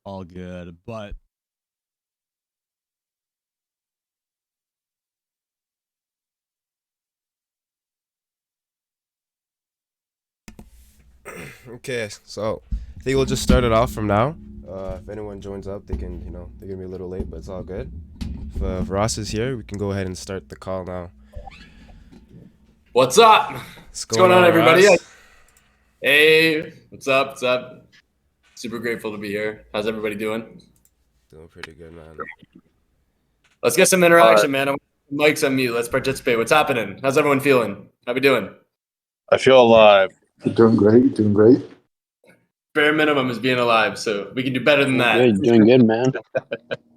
all good. But Okay, so I think we'll just start it off from now. If anyone joins up, they can, they're gonna be a little late, but it's all good. If Ross is here, we can go ahead and start the call now. What's up? What's What's going on, everybody? Ross? Hey, what's up? What's up? Super grateful to be here. How's everybody doing? Doing pretty good, man. Let's get some interaction, man. Mike's on mute. Let's participate. What's happening? How's everyone feeling? How we doing? I feel alive. Doing great. Bare minimum is being alive, so we can do better than that. Good, doing good, man.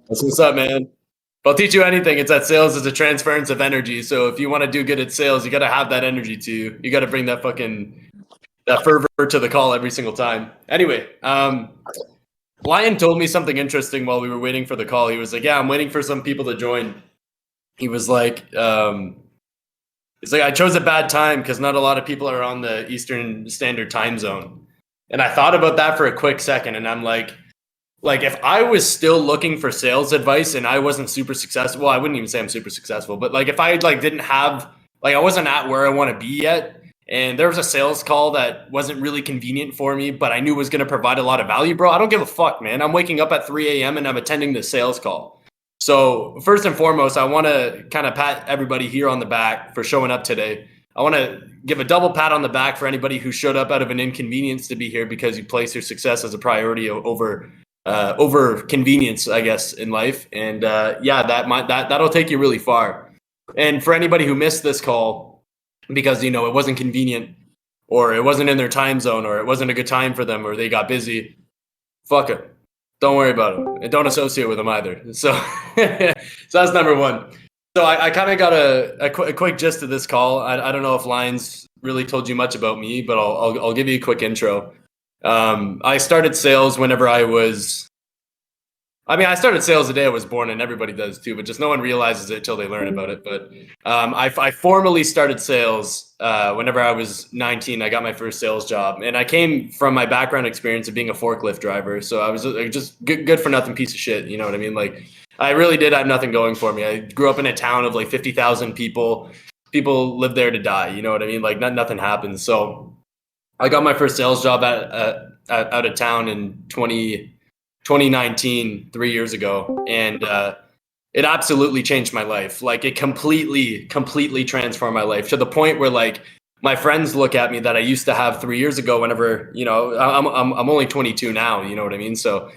That's what's up, man. If I'll teach you anything, it's that sales is a transference of energy. So if you want to do good at sales, you got to have that energy to you. You got to bring that fervor to the call every single time. Anyway, Lion told me something interesting while we were waiting for the call. He was like, "Yeah, I'm waiting for some people to join." He was like, "It's like I chose a bad time because not a lot of people are on the Eastern Standard Time Zone." And I thought about that for a quick second, and I'm like if I was still looking for sales advice and I wasn't super successful, well, I wouldn't even say I'm super successful, but like if I didn't have I wasn't at where I want to be yet, and there was a sales call that wasn't really convenient for me, but I knew was going to provide a lot of value, bro, I don't give a fuck, man. I'm waking up at 3 a.m. and I'm attending this sales call. So first and foremost, I want to kind of pat everybody here on the back for showing up today. I want to give a double pat on the back for anybody who showed up out of an inconvenience to be here because you place your success as a priority over convenience, I guess, in life. And that'll take you really far. And for anybody who missed this call because, it wasn't convenient or it wasn't in their time zone or it wasn't a good time for them or they got busy, fuck it. Don't worry about them and don't associate with them either. So, so that's number one. So I kind of got a quick gist of this call. I don't know if Lions really told you much about me, but I'll give you a quick intro. I started sales whenever I started sales the day I was born, and everybody does too, but just no one realizes it till they learn about it. But I formally started sales whenever I was 19. I got my first sales job, and I came from my background experience of being a forklift driver. So I was just good for nothing piece of shit. You know what I mean? Like I really did have nothing going for me. I grew up in a town of 50,000 people. People live there to die. You know what I mean? Like nothing happens. So I got my first sales job out of town in 2019, 3 years ago. And it absolutely changed my life. Like it completely transformed my life to the point where my friends look at me that I used to have 3 years ago whenever, I'm only 22 now, you know what I mean? So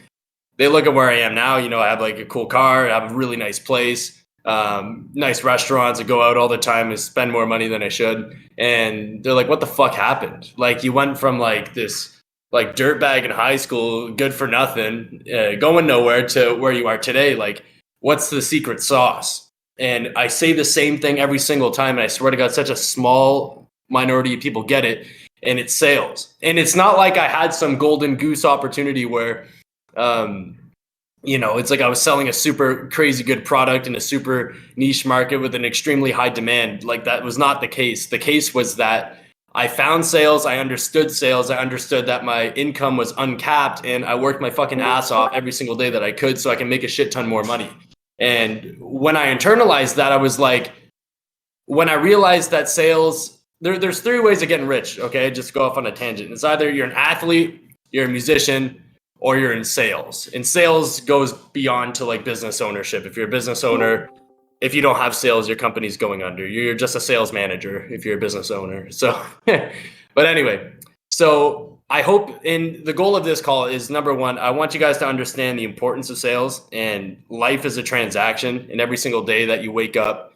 they look at where I am now, I have a cool car, I have a really nice place, nice restaurants, I go out all the time and spend more money than I should. And they're like, what the fuck happened? You went from this dirtbag in high school, good for nothing, going nowhere to where you are today. What's the secret sauce? And I say the same thing every single time. And I swear to God, such a small minority of people get it. And it's sales. And it's not like I had some golden goose opportunity where, it's like I was selling a super crazy good product in a super niche market with an extremely high demand. That was not the case. The case was that I found sales. I understood sales. I understood that my income was uncapped and I worked my fucking ass off every single day that I could so I can make a shit ton more money. And when I internalized that, I was when I realized that sales, there's three ways of getting rich. Okay. Just go off on a tangent. It's either you're an athlete, you're a musician, or you're in sales. And sales goes beyond to business ownership. If you're a business owner, if you don't have sales, your company's going under. You're just a sales manager if you're a business owner. So, but anyway, so I hope, and the goal of this call is number one, I want you guys to understand the importance of sales and life is a transaction. And every single day that you wake up,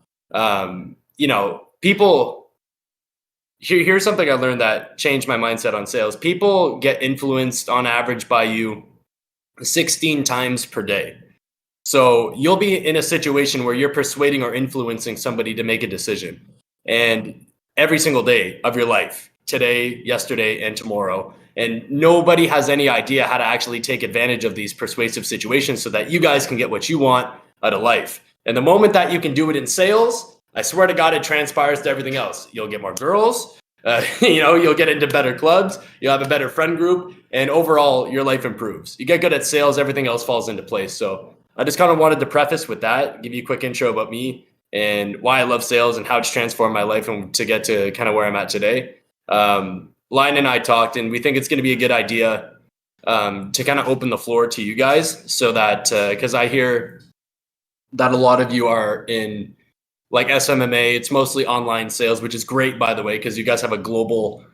people, here's something I learned that changed my mindset on sales. People get influenced on average by you 16 times per day. So you'll be in a situation where you're persuading or influencing somebody to make a decision. And every single day of your life, today, yesterday, and tomorrow. And nobody has any idea how to actually take advantage of these persuasive situations so that you guys can get what you want out of life. And the moment that you can do it in sales, I swear to God, it transpires to everything else. You'll get more girls. You'll get into better clubs, you'll have a better friend group, and overall your life improves. You get good at sales, everything else falls into place. So I just kind of wanted to preface with that, give you a quick intro about me and why I love sales and how it's transformed my life and to get to kind of where I'm at today. Lion and I talked, and we think it's going to be a good idea to kind of open the floor to you guys, so that because I hear that a lot of you are in like SMMA. It's mostly online sales, which is great, by the way, because you guys have a global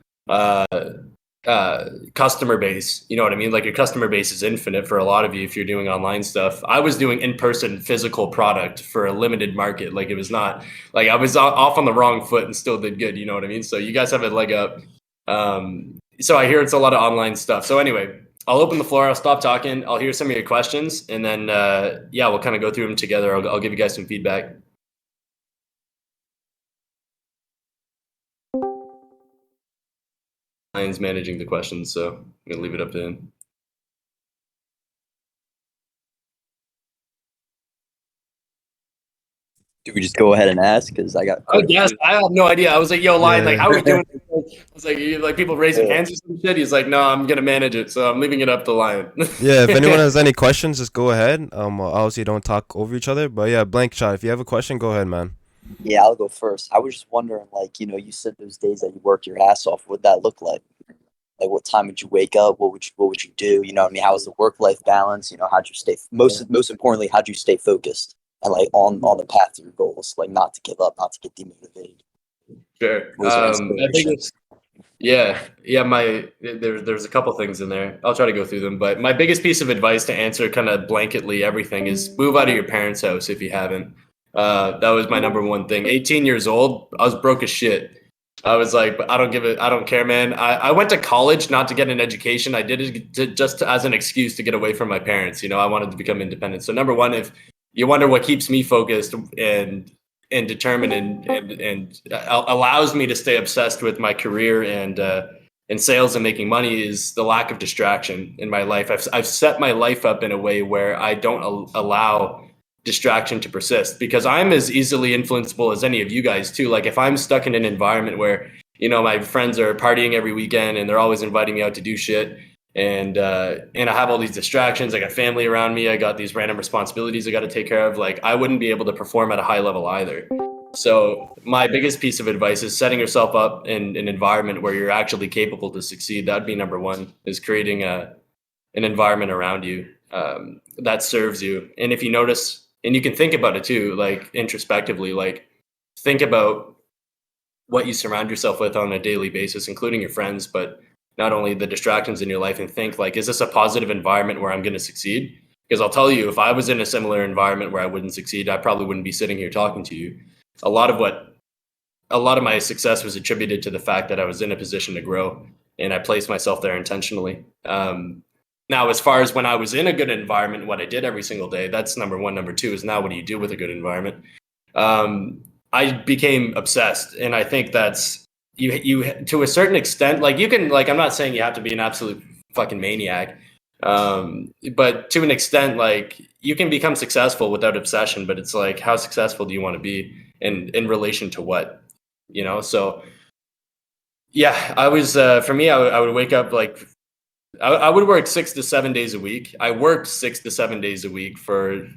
customer base. You know what I mean? Like your customer base is infinite for a lot of you if you're doing online stuff. I was doing in-person physical product for a limited market. Like it was not like I was off on the wrong foot and still did good. You know what I mean? So you guys have a leg up. So I hear it's a lot of online stuff. So anyway, I'll open the floor. I'll stop talking. I'll hear some of your questions, and then we'll kind of go through them together. I'll give you guys some feedback. Ryan's managing the questions, so I'm gonna leave it up to him. Do we just go ahead and ask? Because I got. Oh yes, I have no idea. I was like, "Yo, Lion, like, how are we doing?" I was like, people raising hands or some shit. He's like, "No, I'm gonna manage it, so I'm leaving it up to Lion." Yeah, if anyone has any questions, just go ahead. Obviously don't talk over each other, but yeah, blank shot. If you have a question, go ahead, man. Yeah, I'll go first. I was just wondering, like, you said those days that you worked your ass off. What'd that look like? Like, what time would you wake up? What would you do? You know what I mean? How was the work-life balance? How'd you stay most importantly, how'd you stay focused and like on the path to your goals? Like, not to give up, not to get demotivated. Sure. I think it's there's a couple things in there. I'll try to go through them, but my biggest piece of advice to answer kind of blanketly everything is move out of your parents' house if you haven't. That was my number one thing. 18 years old, I was broke as shit. I was like, but I don't care, man. I went to college not to get an education. I did it just as an excuse to get away from my parents. I wanted to become independent. So number one, if you wonder what keeps me focused and determined and allows me to stay obsessed with my career and sales and making money, is the lack of distraction in my life. I've set my life up in a way where I don't allow distraction to persist, because I'm as easily influenceable as any of you guys too. Like if I'm stuck in an environment where my friends are partying every weekend and they're always inviting me out to do shit, and I have all these distractions, I got family around me, I got these random responsibilities I got to take care of, like I wouldn't be able to perform at a high level either. So my biggest piece of advice is setting yourself up in an environment where you're actually capable to succeed. That'd be number one, is creating an environment around you that serves you. And if you notice, and you can think about it too, like introspectively, like think about what you surround yourself with on a daily basis, including your friends, but not only the distractions in your life, and think like, is this a positive environment where I'm going to succeed? Because I'll tell you, if I was in a similar environment where I wouldn't succeed, I probably wouldn't be sitting here talking to you. A lot of my success was attributed to the fact that I was in a position to grow, and I placed myself there intentionally. Now, as far as when I was in a good environment, what I did every single day, that's number one. Number two is, now what do you do with a good environment? I became obsessed. And I think that's you to a certain extent, like you can, like, I'm not saying you have to be an absolute fucking maniac. But to an extent, like you can become successful without obsession, but it's like, how successful do you want to be in relation to what, So yeah, I was, for me, I would wake up like, I would work 6 to 7 days a week. I worked 6 to 7 days a week for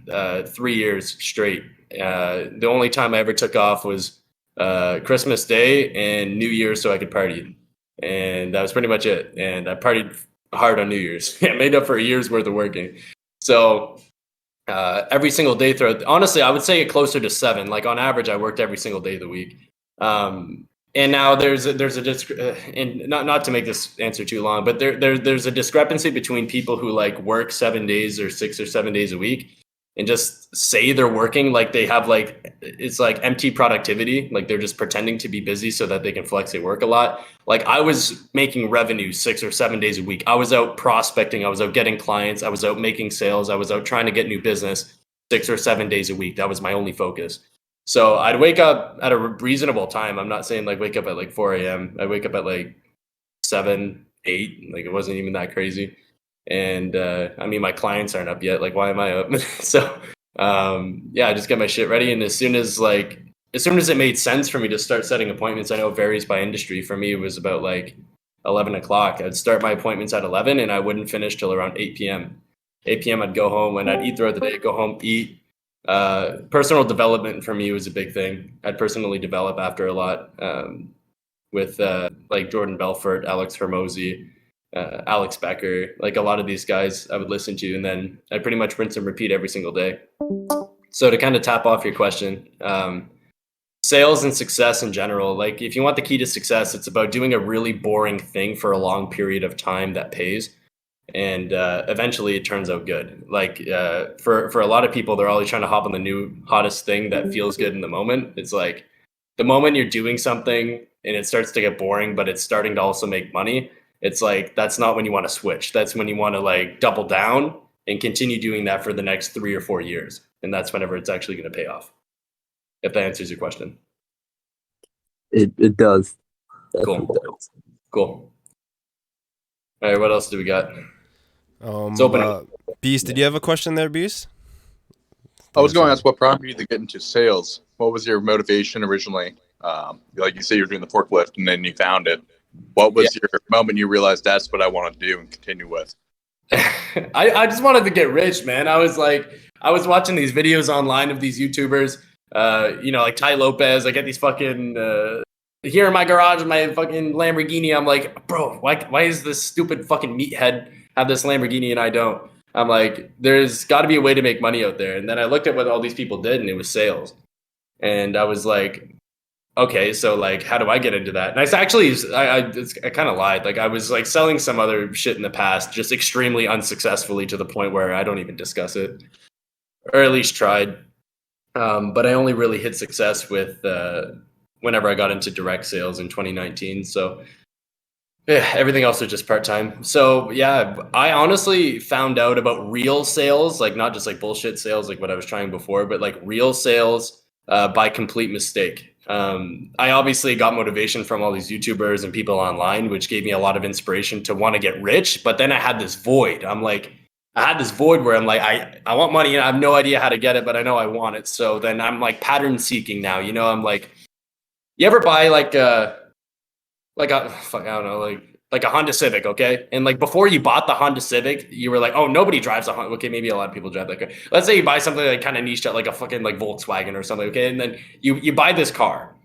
3 years straight. The only time I ever took off was Christmas Day and New Year's, so I could party. And that was pretty much it. And I partied hard on New Year's. I made up for a year's worth of working. So every single day throughout, honestly, I would say closer to 7. Like on average, I worked every single day of the week. And now there's and not to make this answer too long, but there's a discrepancy between people who like work 7 days or 6 or 7 days a week and just say they're working, like they have like, it's like empty productivity, like they're just pretending to be busy so that they can flex their work a lot. Like I was making revenue 6 or 7 days a week. I was out prospecting, I was out getting clients, I was out making sales, I was out trying to get new business 6 or 7 days a week. That was my only focus. So I'd wake up at a reasonable time. I'm not saying like wake up at like 4 a.m. I'd wake up at like 7, 8. Like it wasn't even that crazy. And I mean, my clients aren't up yet. Like, why am I up? So I just get my shit ready. And as soon as like as soon as it made sense for me to start setting appointments, I know it varies by industry. For me, it was about like 11 o'clock. I'd start my appointments at 11 and I wouldn't finish till around 8 p.m. 8 p.m. I'd go home and I'd eat throughout the day, go home, eat. Personal development for me was a big thing. I'd personally develop after a lot with like Jordan Belfort, Alex Hermosi, Alex Becker, like a lot of these guys I would listen to, and then I pretty much rinse and repeat every single day. So to kind of tap off your question, sales and success in general, like if you want the key to success, it's about doing a really boring thing for a long period of time that pays. And eventually it turns out good. Like for a lot of people, they're always trying to hop on the new hottest thing that feels good in the moment. It's like the moment you're doing something and it starts to get boring, but it's starting to also make money. It's like, that's not when you want to switch. That's when you want to like double down and continue doing that for the next 3 or 4 years. And that's whenever it's actually going to pay off. If that answers your question. It does. Cool. Cool. All right, what else do we got? Beast, did you have a question there, Beast? I was going to ask what prompted you to get into sales. What was your motivation originally? Like you said, you were doing the forklift and then you found it. What was your moment you realized that's what I want to do and continue with? I just wanted to get rich, man. I was watching these videos online of these YouTubers, like Ty Lopez. I get these fucking here in my garage, my fucking Lamborghini. I'm like, bro, why is this stupid fucking meathead have this Lamborghini and I don't? I'm like, there's got to be a way to make money out there. And then I looked at what all these people did, and it was sales. And I was like, okay, so like, how do I get into that? And I kind of lied. Like I was like selling some other shit in the past, just extremely unsuccessfully to the point where I don't even discuss it, or at least tried. But I only really hit success with whenever I got into direct sales in 2019. So everything else was just part-time. So yeah, I honestly found out about real sales, like not just like bullshit sales, like what I was trying before, but like real sales by complete mistake. I obviously got motivation from all these YouTubers and people online, which gave me a lot of inspiration to want to get rich. But then I had this void. I had this void where I'm like, I want money and I have no idea how to get it, but I know I want it. So then I'm like pattern seeking now, I'm like, you ever buy like a Honda Civic, okay? And like before you bought the Honda Civic, you were like, oh, nobody drives a Honda. Okay, maybe a lot of people drive that car. Let's say you buy something like kind of niche, like a fucking like Volkswagen or something, okay? And then you buy this car.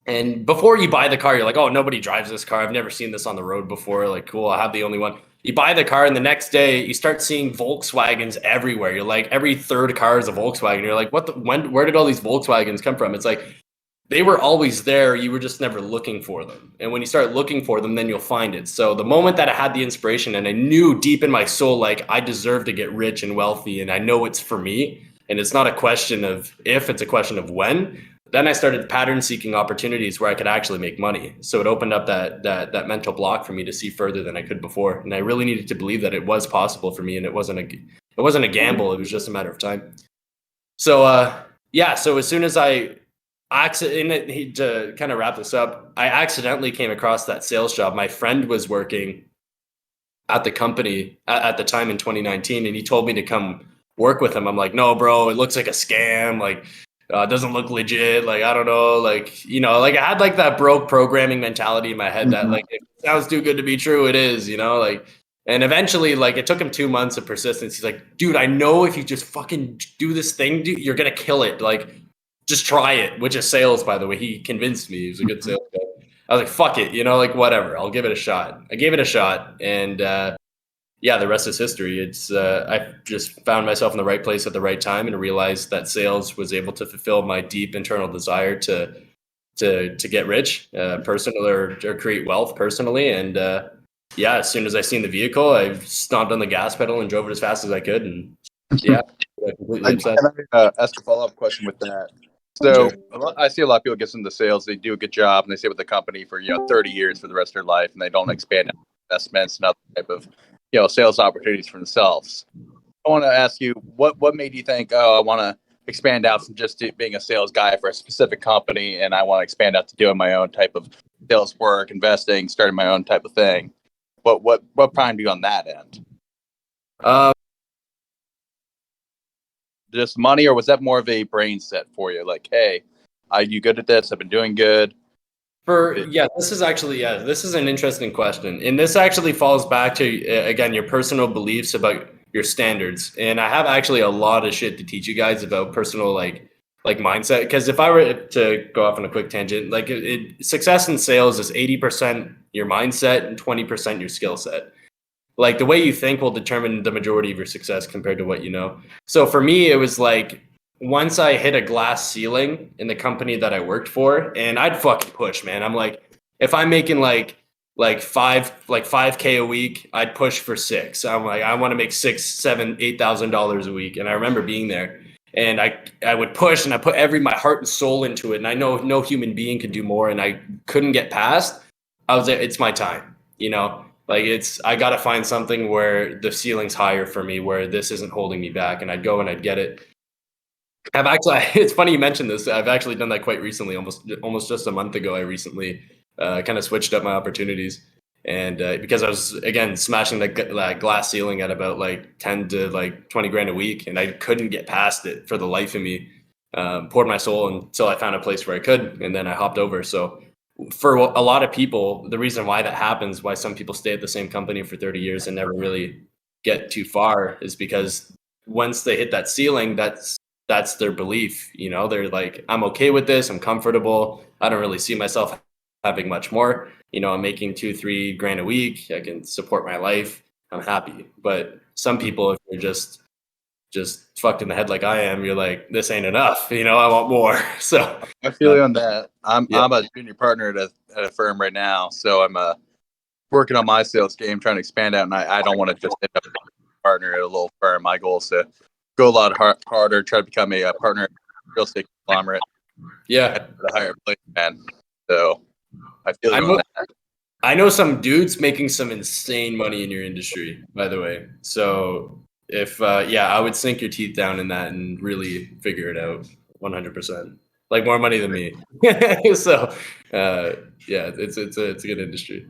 And before you buy the car, you're like, oh, nobody drives this car. I've never seen this on the road before. Like, cool, I have the only one. You buy the car, and the next day you start seeing Volkswagens everywhere. You're like, every third car is a Volkswagen. You're like, where did all these Volkswagens come from? It's like, they were always there. You were just never looking for them. And when you start looking for them, then you'll find it. So the moment that I had the inspiration and I knew deep in my soul, like I deserve to get rich and wealthy and I know it's for me, and it's not a question of if, it's a question of when, then I started pattern seeking opportunities where I could actually make money. So it opened up that mental block for me to see further than I could before. And I really needed to believe that it was possible for me, and it wasn't a gamble. It was just a matter of time. So so as soon as to kind of wrap this up, I accidentally came across that sales job. My friend was working at the company at the time in 2019, and he told me to come work with him. I'm like, no, bro, it looks like a scam. Like, it doesn't look legit. Like, I don't know. Like, like I had like that broke programming mentality in my head that like, if it sounds too good to be true, it is, like. And eventually, like, it took him 2 months of persistence. He's like, dude, I know if you just fucking do this thing, dude, you're gonna kill it. Like, just try it, which is sales, by the way. He convinced me. He was a good sales guy. I was like, fuck it, like whatever. I'll give it a shot. I gave it a shot. And the rest is history. It's I just found myself in the right place at the right time and realized that sales was able to fulfill my deep internal desire to get rich, personal or create wealth personally. And as soon as I seen the vehicle, I stomped on the gas pedal and drove it as fast as I could. And I completely obsessed. Can I ask a follow-up question with that? So I see a lot of people get into sales. They do a good job and they stay with the company for 30 years for the rest of their life, and they don't expand investments and other type of sales opportunities for themselves. I want to ask you what made you think, I want to expand out from just being a sales guy for a specific company, and I want to expand out to doing my own type of sales work, investing, starting my own type of thing. What primed you on that end? Just money, or was that more of a brain set for you? Like, hey, Are you good at this? I've been doing good. This is an interesting question, and this actually falls back to again your personal beliefs about your standards. And I have actually a lot of shit to teach you guys about personal like mindset. Because if I were to go off on a quick tangent, like success in sales is 80% your mindset and 20% your skill set. Like the way you think will determine the majority of your success compared to what you know. So for me, it was like once I hit a glass ceiling in the company that I worked for, and I'd fucking push, man. I'm like, if I'm making like 5K a week, I'd push for 6. I'm like, I want to make $6, $7, $8,000 a week. And I remember being there, and I would push, and I put my heart and soul into it. And I know no human being could do more, and I couldn't get past. I was like, it's my time, you know. Like I got to find something where the ceiling's higher for me, where this isn't holding me back. And I'd go and I'd get it. It's funny you mentioned this. I've actually done that quite recently, almost just a month ago. I recently kind of switched up my opportunities. And because I was, again, smashing that glass ceiling at about like 10 to like 20 grand a week. And I couldn't get past it for the life of me. Poured my soul until I found a place where I could. And then I hopped over. So for a lot of people, the reason why that happens, why some people stay at the same company for 30 years and never really get too far, is because once they hit that ceiling, that's their belief. You know, they're like, I'm okay with this. I'm comfortable. I don't really see myself having much more. You know, I'm making 2-3 grand a week. I can support my life. I'm happy. But some people, if you're just fucked in the head like I am, you're like, this ain't enough. You know, I want more. So I feel you on that. I'm a junior partner at a firm right now, so I'm working on my sales game, trying to expand out, and I don't want to just end up a partner at a little firm. My goal is to go a lot harder, try to become a partner at a real estate conglomerate. Yeah, at a higher place, man. So I feel you on that. I know some dudes making some insane money in your industry, by the way. So if I would sink your teeth down in that and really figure it out 100%. Like more money than me. So it's a good industry.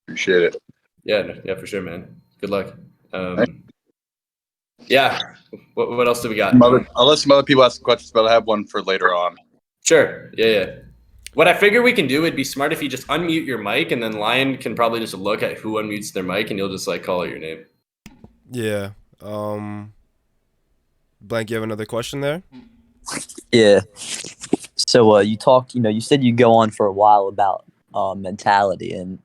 Appreciate it. Yeah, for sure, man. Good luck. Yeah. What else do we got? I'll let some other people ask questions, but I have one for later on. Sure. Yeah. What I figure we can do, it'd be smart if you just unmute your mic, and then Lion can probably just look at who unmutes their mic, and you'll just like call out your name. Yeah. Blank, you have another question there? Yeah. So you talked, you said you go on for a while about mentality and,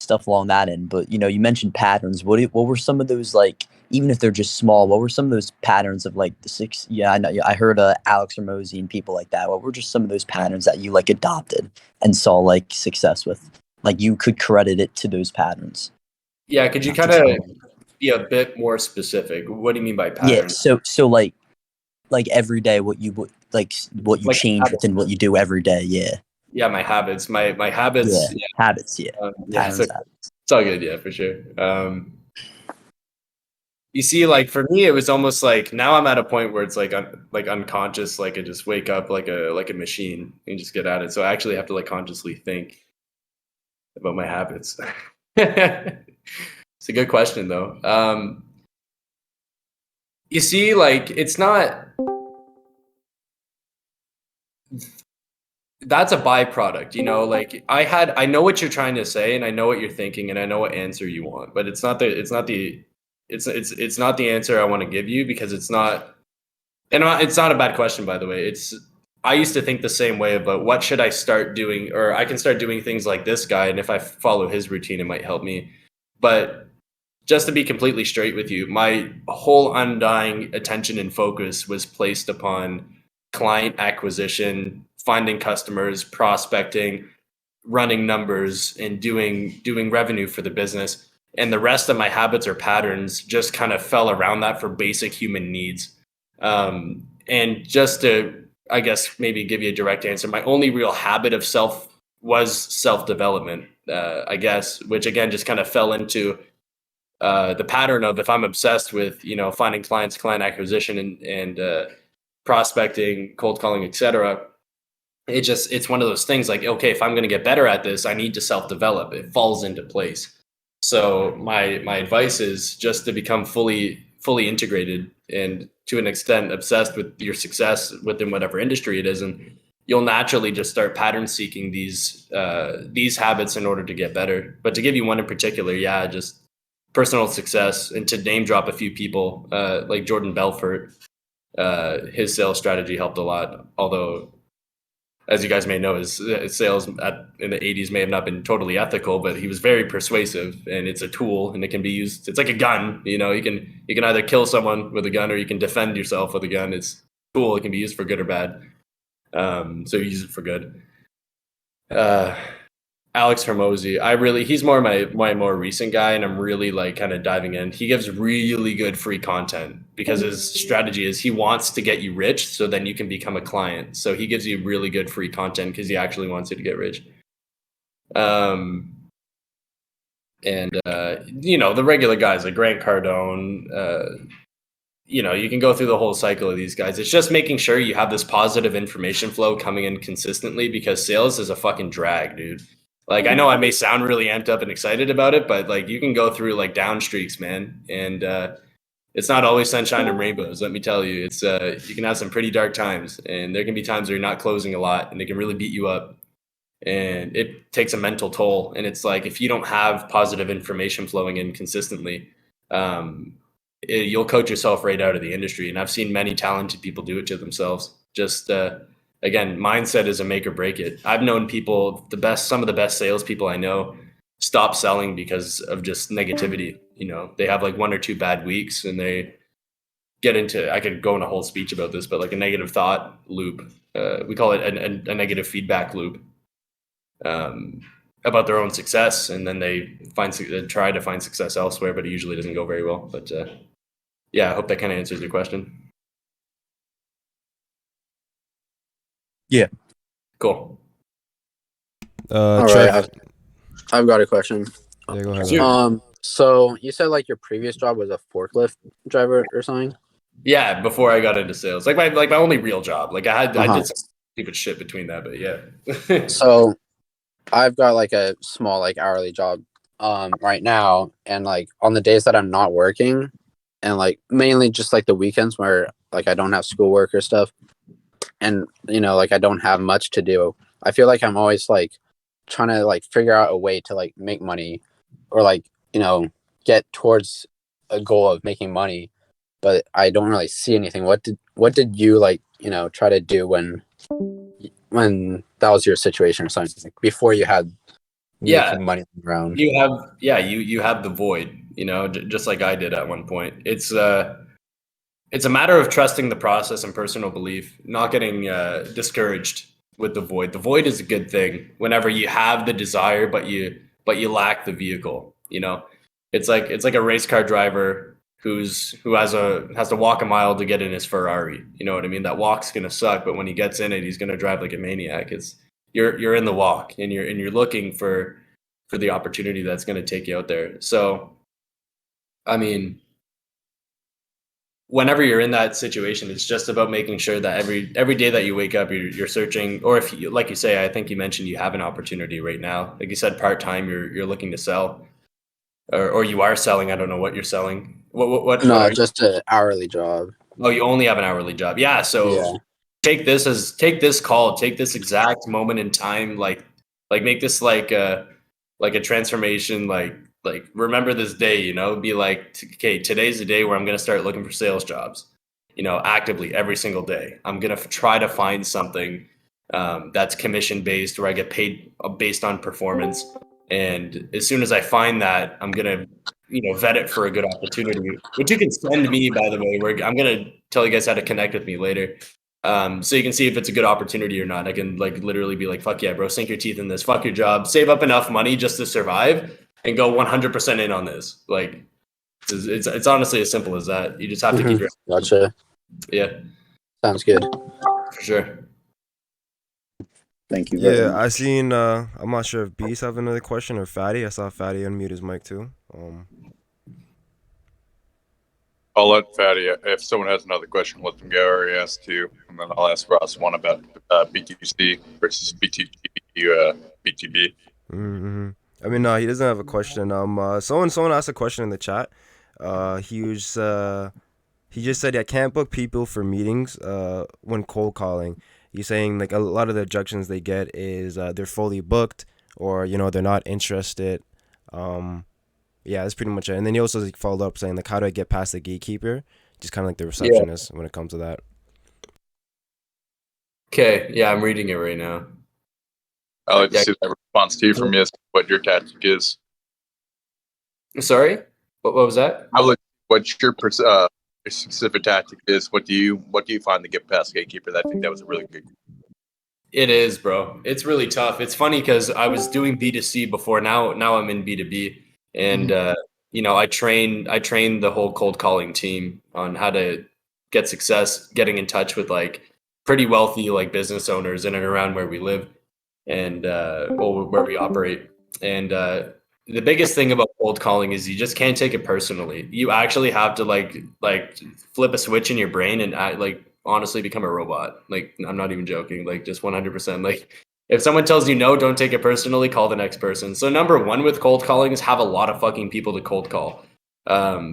stuff along that end, but, you mentioned patterns. What were some of those, like, even if they're just small, what were some of those patterns of like the 6? Yeah, I know. I heard Alex Ramosi and people like that. What were just some of those patterns that you like adopted and saw like success with? Like you could credit it to those patterns. Yeah, could you kind of be a bit more specific? What do you mean by patterns? Yeah, so like every day, what you change within what you do every day. Yeah. Yeah, my habits, my habits. Yeah, habits. Yeah, patterns. Habits. It's all good. Yeah, for sure. You see, like for me, it was almost like now I'm at a point where it's like unconscious. Like I just wake up like a machine and just get at it. So I actually have to like consciously think about my habits. It's a good question though. You see, like it's not. That's a byproduct, like I know what you're trying to say and I know what you're thinking and I know what answer you want, but it's not the answer I want to give you, because it's not a bad question, by the way. I used to think the same way about what should I start doing, or I can start doing things like this guy, and if I follow his routine, it might help me. But just to be completely straight with you, my whole undying attention and focus was placed upon client acquisition, finding customers, prospecting, running numbers, and doing revenue for the business. And the rest of my habits or patterns just kind of fell around that for basic human needs. And just to, I guess, maybe give you a direct answer, my only real habit of self-development, I guess, which again just kind of fell into the pattern of, if I'm obsessed with, finding clients, client acquisition, and prospecting, cold calling, etc. It's one of those things like, okay, if I'm going to get better at this, I need to self-develop. It falls into place. So my advice is just to become fully fully integrated and to an extent obsessed with your success within whatever industry it is, and you'll naturally just start pattern seeking these habits in order to get better. But to give you one in particular, yeah, just personal success, and to name drop a few people, like Jordan Belfort, his sales strategy helped a lot. Although, as you guys may know, his sales in the 80s may have not been totally ethical, but he was very persuasive, and it's a tool, and it can be used. It's like a gun, you can either kill someone with a gun or you can defend yourself with a gun. It's a tool. It can be used for good or bad. So use it for good. Alex Hormozy, he's more my more recent guy, and I'm really like kind of diving in. He gives really good free content because his strategy is he wants to get you rich so then you can become a client. So he gives you really good free content because he actually wants you to get rich. And the regular guys like Grant Cardone, you can go through the whole cycle of these guys. It's just making sure you have this positive information flow coming in consistently, because sales is a fucking drag, dude. Like, I know I may sound really amped up and excited about it, but like you can go through like down streaks, man. And it's not always sunshine and rainbows. Let me tell you, it's you can have some pretty dark times, and there can be times where you're not closing a lot and it can really beat you up. And it takes a mental toll. And it's like, if you don't have positive information flowing in consistently, you'll coach yourself right out of the industry. And I've seen many talented people do it to themselves. Just again, mindset is a make or break it. I've known people, some of the best salespeople I know, stop selling because of just negativity. They have like 1 or 2 bad weeks, and they get into, I could go in a whole speech about this, but like a negative thought loop. We call it a negative feedback loop about their own success, and then they try to find success elsewhere, but it usually doesn't go very well. But yeah, I hope that kind of answers your question. Yeah. Cool. All Trev, right, I've got a question. yeah, go ahead. Sure. So you said like your previous job was a forklift driver or something? Yeah, before I got into sales, like my only real job. Like I did some stupid shit between that, but yeah. So I've got like a small like hourly job right now, and like on the days that I'm not working, and like mainly just like the weekends where like I don't have schoolwork or stuff, and like I don't have much to do, I feel like I'm always like trying to like figure out a way to like make money, or like get towards a goal of making money, but I don't really see anything. What did you like try to do when that was your situation or something, like before you had making money around? You have the void, just like I did at one point. It's a matter of trusting the process and personal belief, not getting discouraged with the void. The void is a good thing whenever you have the desire, but you lack the vehicle. It's like a race car driver who has to walk a mile to get in his Ferrari. You know what I mean? That walk's gonna suck, but when he gets in it, he's gonna drive like a maniac. You're in the walk, and you're looking for the opportunity that's gonna take you out there. So, I mean, whenever you're in that situation, it's just about making sure that every day that you wake up, you're searching, or if you, like you say, I think you mentioned you have an opportunity right now. Like you said, part-time, you're looking to sell, or you are selling. I don't know what you're selling. What No, just an hourly job. Oh, you only have an hourly job. Yeah. So take this call, take this exact moment in time, like make this like a transformation, like remember this day, be like, okay, today's the day where I'm going to start looking for sales jobs, actively every single day. I'm going to try to find something that's commission based, where I get paid based on performance. And as soon as I find that, I'm going to, vet it for a good opportunity, which you can send me, by the way, where I'm going to tell you guys how to connect with me later. So you can see if it's a good opportunity or not. I can like literally be like, fuck yeah, bro, sink your teeth in this, fuck your job, save up enough money just to survive, and go 100% in on this. Like it's honestly as simple as that. You just have to keep your Gotcha. Yeah. Sounds good. For sure. Thank you very much. I seen I'm not sure if Beast have another question, or Fatty. I saw Fatty unmute his mic too. I'll let Fatty, if someone has another question, let them go, or he has to, and then I'll ask Ross one about BTC versus BTB. Mm-hmm. I mean, no, he doesn't have a question. Someone asked a question in the chat. He just said I can't book people for meetings when cold calling. He's saying like a lot of the objections they get is they're fully booked, or they're not interested. Yeah, that's pretty much it. And then he also like, followed up saying like, how do I get past the gatekeeper? Just kind of like the Yeah. receptionist when it comes to that. Okay. Yeah, I'm reading it right now. I like to Yeah. see that response to you from you, what your tactic is. Sorry, what was that? I would like what your specific tactic is. What do you find to get past gatekeeper? I think that was a really good. It is, bro. It's really tough. It's funny because I was doing B2C before. Now I'm in B2B, and I train the whole cold calling team on how to get success, getting in touch with like pretty wealthy like business owners in and around where we live, and where we operate. And the biggest thing about cold calling is you just can't take it personally. You actually have to like flip a switch in your brain and like honestly become a robot. Like, I'm not even joking. Like, just 100%. Like, if someone tells you no, don't take it personally. Call the next person. So number one with cold calling is have a lot of fucking people to cold call.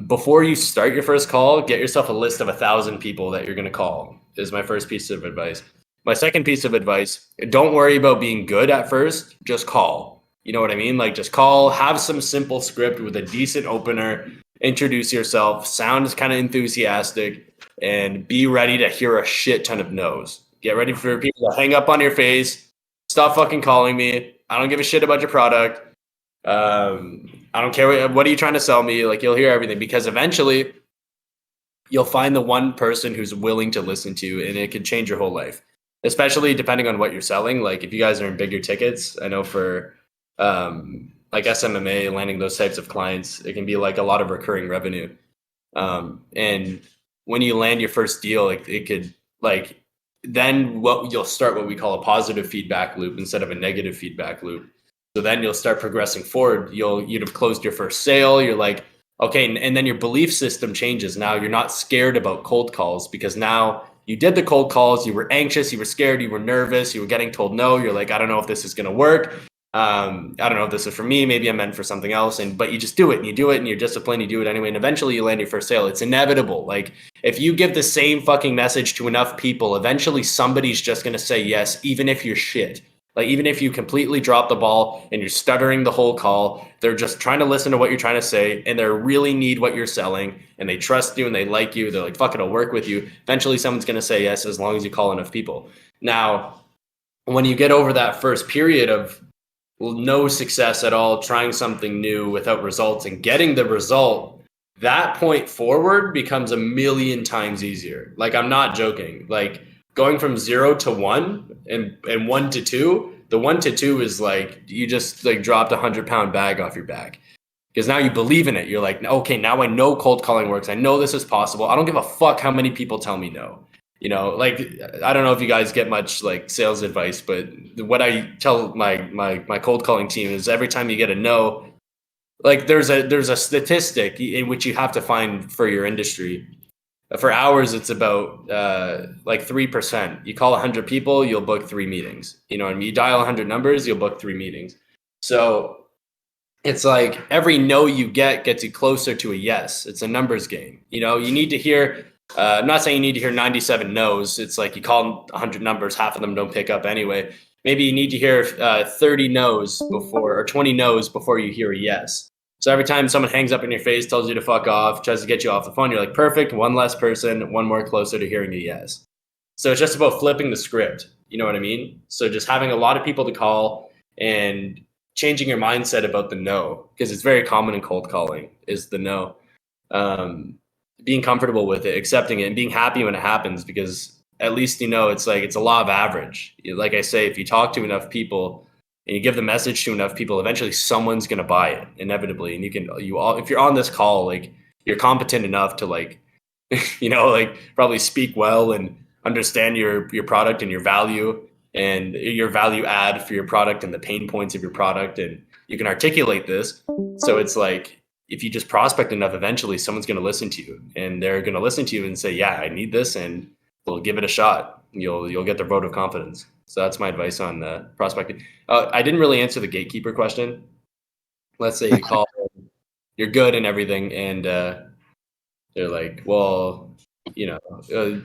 Before you start your first call, get yourself a list of 1,000 people that you're going to call. Is my first piece of advice. My second piece of advice: don't worry about being good at first. Just call. You know what I mean? Like, just call. Have some simple script with a decent opener. Introduce yourself. Sound kind of enthusiastic. And be ready to hear a shit ton of no's. Get ready for people to hang up on your face. Stop fucking calling me. I don't give a shit about your product. I don't care what are you trying to sell me. Like, you'll hear everything, because eventually you'll find the one person who's willing to listen to you, and it can change your whole life, especially depending on what you're selling. Like, if you guys are in bigger tickets, I know for like SMMA, landing those types of clients, it can be like a lot of recurring revenue. And when you land your first deal, it could like, then you'll start what we call a positive feedback loop instead of a negative feedback loop. So then you'll start progressing forward. You'd have closed your first sale. You're like, okay, and then your belief system changes. Now you're not scared about cold calls, because now you did the cold calls. You were anxious. You were scared. You were nervous. You were getting told no. You're like, I don't know if this is going to work. I don't know if this is for me. Maybe I'm meant for something else. But you just do it, and you do it, and you're disciplined. You do it anyway, and eventually you land your first sale. It's inevitable. Like, if you give the same fucking message to enough people, eventually somebody's just gonna say yes, even if you're shit. Like, even if you completely drop the ball and you're stuttering the whole call, they're just trying to listen to what you're trying to say, and they really need what you're selling, and they trust you and they like you. They're like, fuck it, I'll work with you. Eventually someone's gonna say yes, as long as you call enough people. Now, when you get over that first period of no success at all, trying something new without results and getting the result, that point forward becomes a million times easier. Like, I'm not joking. Like, going from 0 to 1 and 1 to 2, the 1 to 2 is like, you just like dropped a 100-pound bag off your back, because now you believe in it. You're like, okay, now I know cold calling works. I know this is possible. I don't give a fuck how many people tell me no. Like, I don't know if you guys get much like sales advice, but what I tell my cold calling team is, every time you get a no, like, there's a statistic in which you have to find for your industry. For hours, it's about like 3%. You call 100 people, you'll book 3 meetings. You know what I mean? You dial 100 numbers, you'll book 3 meetings. So it's like every no you get gets you closer to a yes. It's a numbers game. You need to hear. I'm not saying you need to hear 97 no's. It's like you call 100 numbers, half of them don't pick up anyway. Maybe you need to hear 30 no's before, or 20 no's before you hear a yes. So every time someone hangs up in your face, tells you to fuck off, tries to get you off the phone, you're like, perfect, one less person, one more closer to hearing a yes. So it's just about flipping the script. You know what I mean? So just having a lot of people to call and changing your mindset about the no, because it's very common in cold calling, is the no. Being comfortable with it, accepting it, and being happy when it happens, because at least it's like, it's a law of average. Like I say, if you talk to enough people and you give the message to enough people, eventually someone's going to buy it inevitably. And if you're on this call, like, you're competent enough to like, like, probably speak well and understand your product and your value and your value add for your product and the pain points of your product. And you can articulate this. So it's like, if you just prospect enough, eventually someone's going to listen to you, and they're going to listen to you and say, yeah, I need this, and we'll give it a shot. You'll get their vote of confidence. So that's my advice on prospecting. I didn't really answer the gatekeeper question. Let's say you call, you're good and everything, and They're like, well, yeah,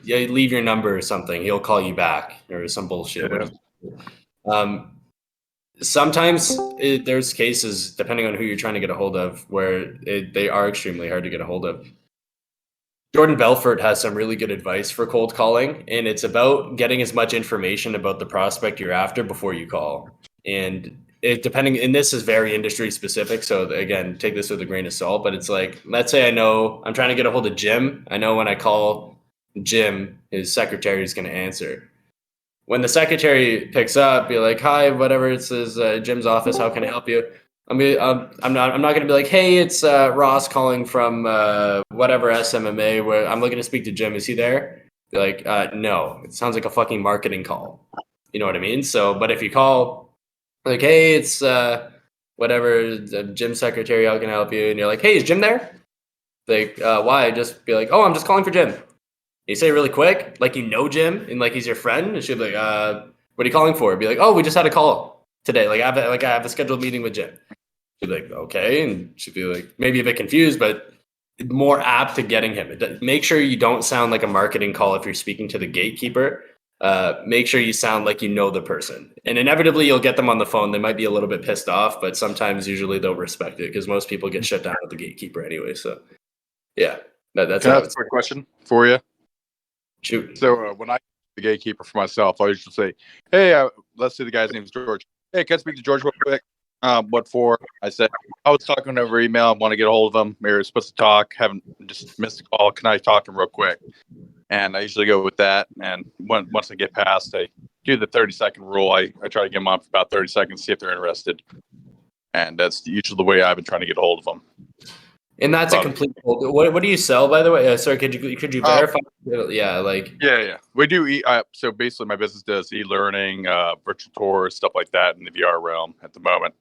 leave your number or something. He'll call you back or some bullshit. Um, sometimes there's cases, depending on who you're trying to get a hold of, where they are extremely hard to get a hold of. Jordan Belfort has some really good advice for cold calling, and it's about getting as much information about the prospect you're after before you call. And and this is very industry specific, so again, take this with a grain of salt. But it's like, let's say I'm trying to get a hold of Jim. I know when I call Jim, his secretary is going to answer. When the secretary picks up, be like, "Hi, whatever. This is Jim's office. How can I help you?" I'm not going to be like, "Hey, it's Ross calling from whatever SMMA. Where I'm looking to speak to Jim. Is he there?" Be like, "No." It sounds like a fucking marketing call. You know what I mean? So, but if you call, like, "Hey, it's whatever Jim secretary. How can I help you?" And you're like, "Hey, is Jim there?" Like, why? Just be like, "Oh, I'm just calling for Jim." You say it really quick, like you know Jim and like he's your friend, and she'll be like, "What are you calling for?" Be like, "Oh, we just had a call today. I have a scheduled meeting with Jim." She'd be like, "Okay," and she'd be like, maybe a bit confused, but more apt to getting him. Make sure you don't sound like a marketing call if you're speaking to the gatekeeper. Make sure you sound like you know the person, and inevitably you'll get them on the phone. They might be a little bit pissed off, but usually they'll respect it because most people get shut down with the gatekeeper anyway. So, yeah, that's Can I how ask a quick question for you? shoot. So when I the gatekeeper for myself, I usually say, "Hey, let's say the guy's name is George. Hey, can I speak to George real quick?" What for? I said I was talking over email. I want to get a hold of him. We were supposed to talk. Haven't just missed a call. Can I talk to him real quick? And I usually go with that. And once I get past, I do the 30-second rule. I try to get them on for about 30 seconds, see if they're interested. And that's usually the way I've been trying to get a hold of them. And that's a complete. What do you sell, by the way? Sorry, could you verify? Yeah, Yeah. We do. So basically, my business does e-learning, virtual tours, stuff like that in the VR realm at the moment.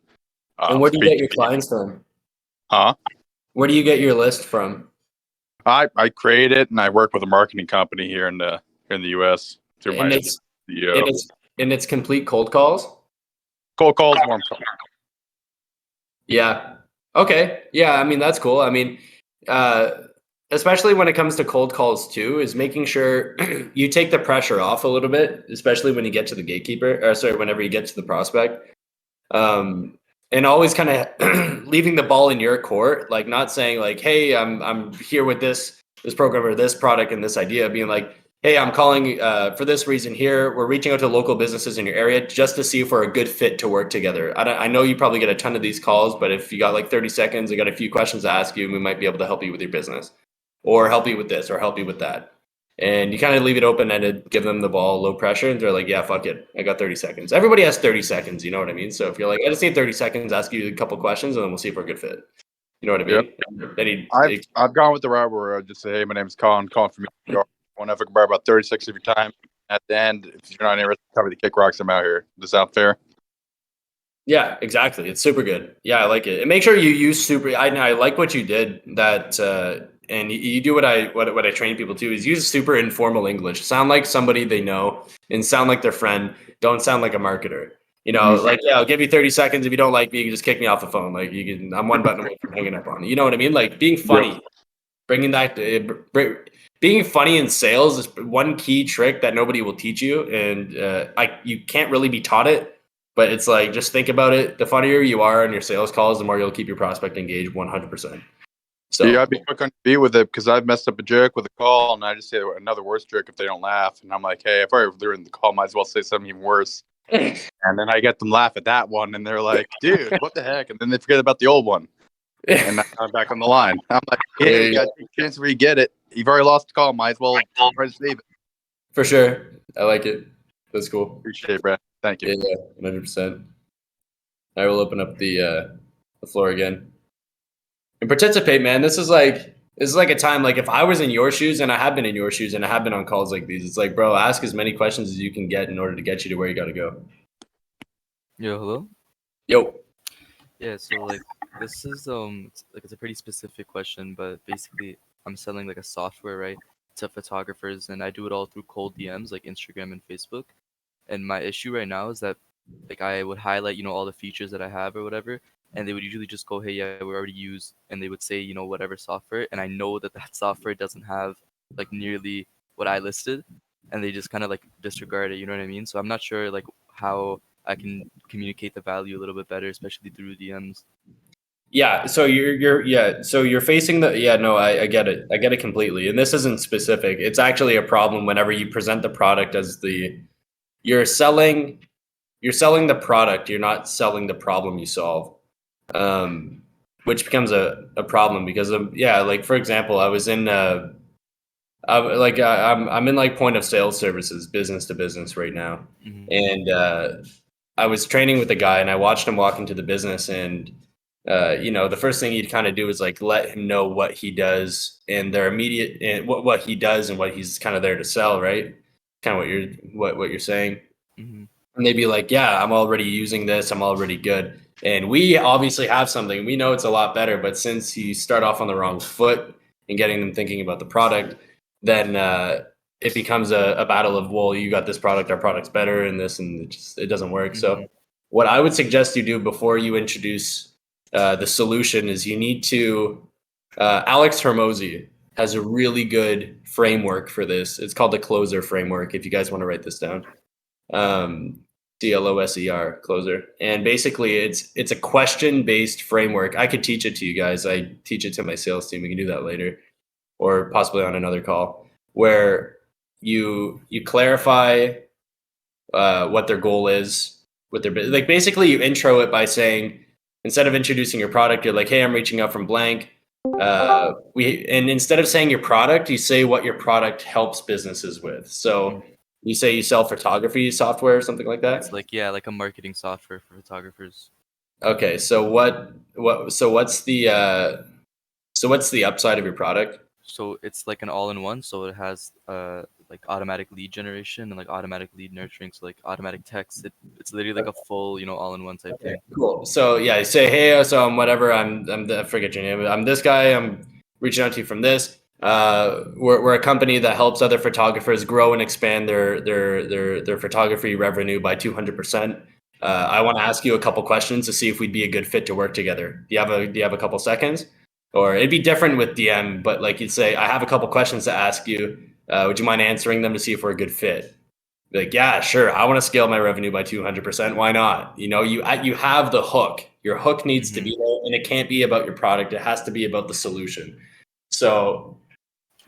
And where do you get your clients from? Huh? Where do you get your list from? I create it, and I work with a marketing company here in the U.S. through my CEO. And it's complete cold calls. Cold calls, warm calls. Yeah. Okay. Yeah. I mean, that's cool. I mean, especially when it comes to cold calls too, is making sure you take the pressure off a little bit, especially when you get to the gatekeeper, or sorry, whenever you get to the prospect. And always kind of leaving the ball in your court, like not saying like, "Hey, I'm here with this program or this product and this idea," being like, "Hey, I'm calling for this reason here. We're reaching out to local businesses in your area just to see if we're a good fit to work together. I know you probably get a ton of these calls, but if you got like 30 seconds, I got a few questions to ask you, and we might be able to help you with your business, or help you with this, or help you with that." And you kind of leave it open-ended, give them the ball, low pressure, and they're like, "Yeah, fuck it. I got 30 seconds." Everybody has 30 seconds, you know what I mean? So if you're like, "I just need 30 seconds, ask you a couple questions, and then we'll see if we're a good fit." You know what I mean? Yep. I've gone with the route where I just say, "Hey, my name's Colin. Calling from New York. I want to borrow about 36 of your time. At the end, if you're not interested, cover the kick rocks. I'm out here. Does that sound fair?" Yeah, exactly. It's super good. Yeah, I like it. And make sure you use super. I like what you did. And you do what I train people to is use super informal English. Sound like somebody they know and sound like their friend. Don't sound like a marketer. Like, yeah, I'll give you 30 seconds. If you don't like me, you can just kick me off the phone. Like I'm one button away from hanging up on you. You know what I mean? Like being funny, bringing that, being funny in sales is one key trick that nobody will teach you, and you can't really be taught it. But it's like, just think about it. The funnier you are in your sales calls, the more you'll keep your prospect engaged 100%. So yeah, I'd be quick on your feet with it because I've messed up a joke with a call, and I just say another worse joke if they don't laugh, and I'm like, "Hey, if they're in the call, might as well say something even worse." And then I get them laugh at that one, and they're like, "Dude, what the heck?" And then they forget about the old one, and now I'm back on the line. I'm like, "Yeah, you got a chance where you get it. You've already lost the call. Might as well try to save it." For sure, I like it. That's cool. Appreciate it, Brad. Thank you. Yeah, 100%. I will open up the floor again and participate, man. This is like a time, like if I was in your shoes, and I have been in your shoes, and I have been on calls like these, it's like, bro, ask as many questions as you can get in order to get you to where you got to go. Yo, hello. Yo. Yeah, so like this is it's a pretty specific question, but basically I'm selling like a software, right, to photographers, and I do it all through cold DMs like Instagram and Facebook. And my issue right now is that like I would highlight, all the features that I have or whatever, and they would usually just go, hey, yeah, we already use, and they would say, you know, whatever software, and I know that that software doesn't have like nearly what I listed, and they just kind of like disregard it. You know what I mean? So I'm not sure like how I can communicate the value a little bit better, especially through DMs. Yeah, so so you're facing no, I get it. I get it completely. And this isn't specific. It's actually a problem whenever you present the product as you're selling the product, you're not selling the problem you solve. Which becomes a problem because like for example, I was in I'm in like point of sale services, business to business right now. Mm-hmm. And I was training with a guy and I watched him walk into the business and the first thing he'd kind of do is like let him know what he does and their immediate and what he does and what he's kind of there to sell, right? Kind of what you're saying. Mm-hmm. And they'd be like, yeah, I'm already using this, I'm already good. And we obviously have something. We know it's a lot better, but since you start off on the wrong foot and getting them thinking about the product, then it becomes a battle of, well, you got this product, our product's better, and this, and it doesn't work. Mm-hmm. So what I would suggest you do before you introduce the solution is you need to, Alex Hermosi has a really good framework for this. It's called the closer framework, if you guys want to write this down. CLOSER, closer. And basically it's a question-based framework. I could teach it to you guys. I teach it to my sales team. We can do that later or possibly on another call, where you clarify what their goal is with their business. Like basically you intro it by saying, instead of introducing your product, you're like, hey, I'm reaching out from blank. And instead of saying your product, you say what your product helps businesses with. So you say you sell photography software or something like that? It's like, yeah, like a marketing software for photographers. Okay, so what's the upside of your product? So it's like an all-in-one. So it has like automatic lead generation and like automatic lead nurturing. So like automatic text. It's literally like a full, you know, all-in-one type thing. Cool. So yeah, you say, hey, so I'm whatever. I forget your name. I'm this guy. I'm reaching out to you from this. We're a company that helps other photographers grow and expand their photography revenue by 200%. I want to ask you a couple questions to see if we'd be a good fit to work together. Do you have a couple seconds? Or it'd be different with DM, but like you'd say, I have a couple questions to ask you. Would you mind answering them to see if we're a good fit? Be like, yeah, sure. I want to scale my revenue by 200%. Why not? You know, you have the hook. Your hook needs to be there, and it can't be about your product. It has to be about the solution. So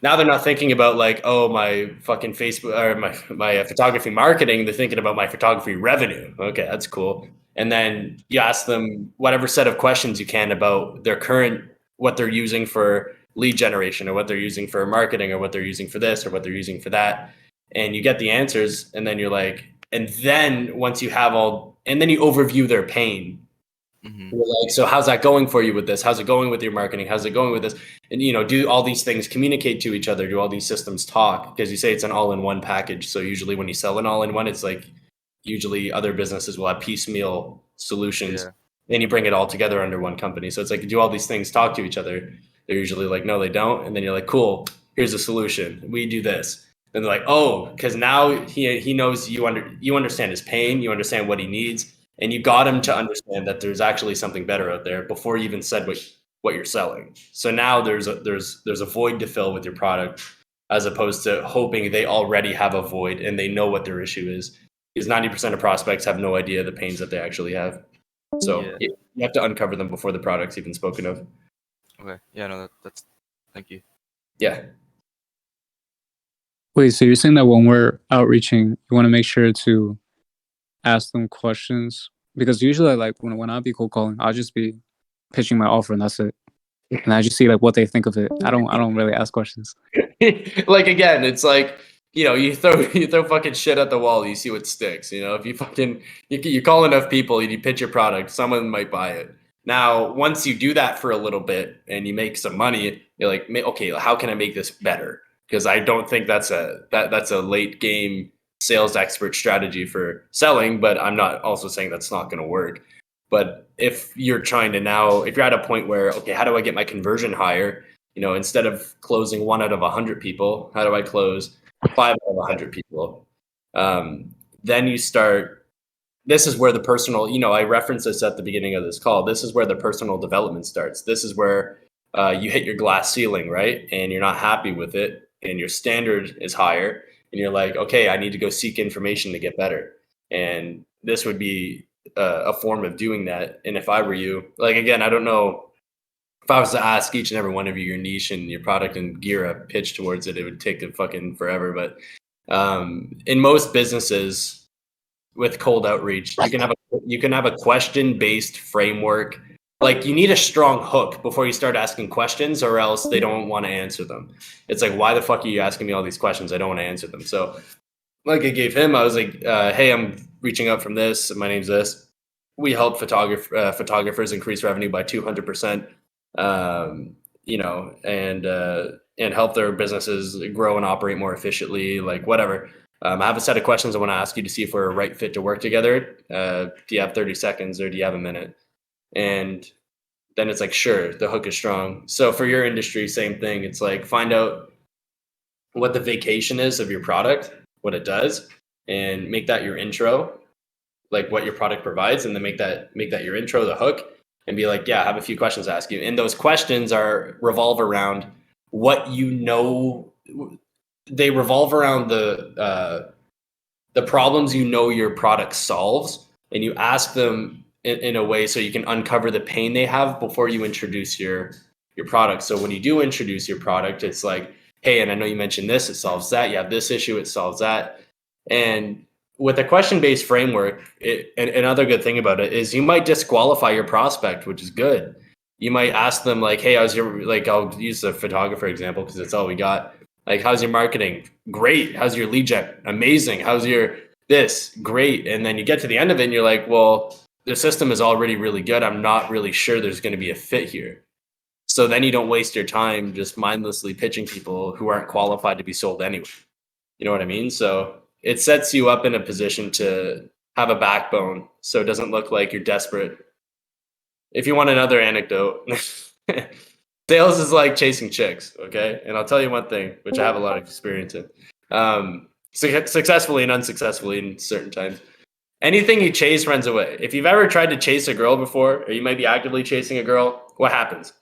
now they're not thinking about like, oh, my fucking Facebook or my photography marketing. They're thinking about my photography revenue. Okay, that's cool. And then you ask them whatever set of questions you can about their current, what they're using for lead generation, or what they're using for marketing, or what they're using for this, or what they're using for that. And you get the answers, and then you're like, and then once you have and then you overview their pain. You're like, so how's that going for you with this? How's it going with your marketing? How's it going with this? And, you know, do all these things communicate to each other? Do all these systems talk? Because you say it's an all-in-one package. So usually when you sell an all-in-one, it's like, usually other businesses will have piecemeal solutions. Yeah. Then you bring it all together under one company. So it's like, do all these things talk to each other? They're usually like, no, they don't. And then you're like, cool, here's a solution. We do this. And they're like, oh, because now he knows you understand his pain, you understand what he needs, and you got him to understand that there's actually something better out there before you even said what you're selling. So now there's a void to fill with your product, as opposed to hoping they already have a void and they know what their issue is. Because 90% of prospects have no idea the pains that they actually have. So Yeah. you have to uncover them before the product's even spoken of. Okay. Yeah. No. That's. Thank you. Yeah. Wait, so you're saying that when we're outreaching, you want to make sure to ask them questions? Because usually, like when I be cold calling, I'll just be pitching my offer and that's it. And I just see like what they think of it. I don't really ask questions. Like again, it's like, you know, you throw fucking shit at the wall, you see what sticks. You know, if you fucking you call enough people and you pitch your product, someone might buy it. Now, once you do that for a little bit and you make some money, you're like, okay, how can I make this better? Because I don't think that's a late game sales expert strategy for selling, but I'm not also saying that's not going to work. But if you're trying to if you're at a point where, okay, how do I get my conversion higher? You know, instead of closing 1 out of 100 people, how do I close 5 out of 100 people? Then you start this is where the personal, I referenced this at the beginning of this call. This is where the personal development starts. This is where you hit your glass ceiling, right? And you're not happy with it, and your standard is higher, and you're like, okay, I need to go seek information to get better. And this would be a form of doing that. And if I were you, like, again, I don't know if I was to ask each and every one of you your niche and your product and gear a pitch towards it, it would take a fucking forever. But in most businesses, with cold outreach, you can have a question based framework. Like, you need a strong hook before you start asking questions, or else they don't want to answer them. It's like, why the fuck are you asking me all these questions? I don't want to answer them. So like I gave him, I was like, hey, I'm reaching out from this. My name's this. We help photographers increase revenue by 200%, and help their businesses grow and operate more efficiently, like whatever. I have a set of questions I want to ask you to see if we're a right fit to work together. Do you have 30 seconds or do you have a minute? And then it's like, sure, the hook is strong. So for your industry, same thing. It's like, find out what the vacation is of your product, what it does, and make that your intro, like what your product provides, and then make that your intro, the hook, and be like, yeah, I have a few questions to ask you. And those questions revolve around what you know. They revolve around the problems your product solves, and you ask them in a way so you can uncover the pain they have before you introduce your product. So when you do introduce your product, it's like, hey, and I know you mentioned this, it solves that. You have this issue, it solves that. And with a question-based framework, another good thing about it is you might disqualify your prospect, which is good. You might ask them like, hey, how's your, like, I'll use the photographer example because that's all we got. Like, how's your marketing? Great. How's your lead gen? Amazing. How's your this? Great. And then you get to the end of it and you're like, well, the system is already really good. I'm not really sure there's going to be a fit here. So then you don't waste your time just mindlessly pitching people who aren't qualified to be sold anyway. You know what I mean? So it sets you up in a position to have a backbone so it doesn't look like you're desperate. If you want another anecdote, sales is like chasing chicks, okay? And I'll tell you one thing, which I have a lot of experience in, successfully and unsuccessfully in certain times. Anything you chase runs away. If you've ever tried to chase a girl before, or you might be actively chasing a girl, what happens?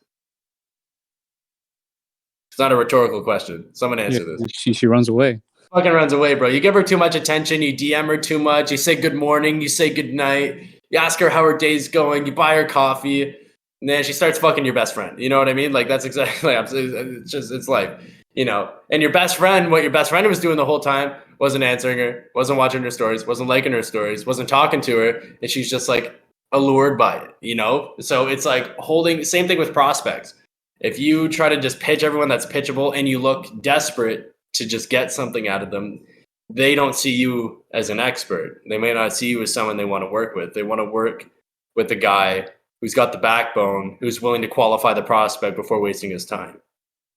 It's not a rhetorical question. Someone answer this. She runs away. Fucking runs away, bro. You give her too much attention. You DM her too much. You say good morning. You say good night. You ask her how her day's going. You buy her coffee. And then she starts fucking your best friend. You know what I mean? Like, that's exactly, it's like, you know, and your best friend, what your best friend was doing the whole time wasn't answering her, wasn't watching her stories, wasn't liking her stories, wasn't talking to her. And she's just like allured by it, you know? So it's like same thing with prospects. If you try to just pitch everyone that's pitchable and you look desperate to just get something out of them, they don't see you as an expert. They may not see you as someone they want to work with. They want to work with a guy who's got the backbone, who's willing to qualify the prospect before wasting his time.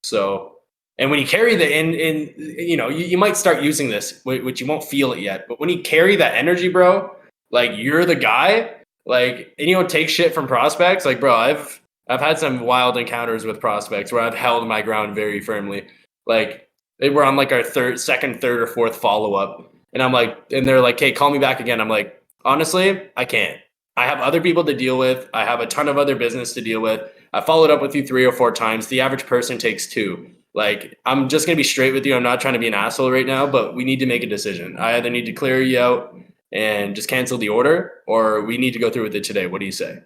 So, and when you carry you know, you might start using this, which you won't feel it yet, but when you carry that energy, bro, like you're the guy, like, and you don't take shit from prospects. Like, bro, I've had some wild encounters with prospects where I've held my ground very firmly. Like, they were on like our second, third, or fourth follow-up. And I'm like, and they're like, hey, call me back again. I'm like, honestly, I can't. I have other people to deal with. I have a ton of other business to deal with. I followed up with you 3 or 4 times. The average person takes 2. Like, I'm just going to be straight with you. I'm not trying to be an asshole right now, but we need to make a decision. I either need to clear you out and just cancel the order, or we need to go through with it today. What do you say?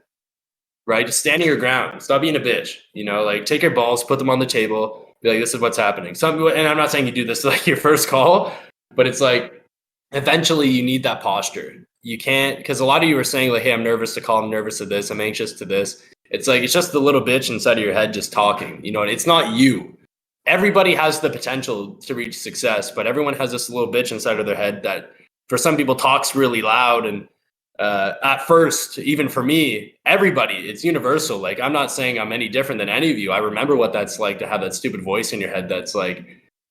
Right? Just stand your ground. Stop being a bitch. You know, like, take your balls, put them on the table. Be like, this is what's happening. And I'm not saying you do this like your first call, but it's like, eventually you need that posture. You can't, because a lot of you were saying like, hey, I'm nervous to call, I'm nervous to this, I'm anxious to this. It's like, it's just the little bitch inside of your head just talking. You know, it's not you. Everybody has the potential to reach success, but everyone has this little bitch inside of their head that for some people talks really loud. And at first, even for me, everybody, it's universal. Like, I'm not saying I'm any different than any of you. I remember what that's like to have that stupid voice in your head that's like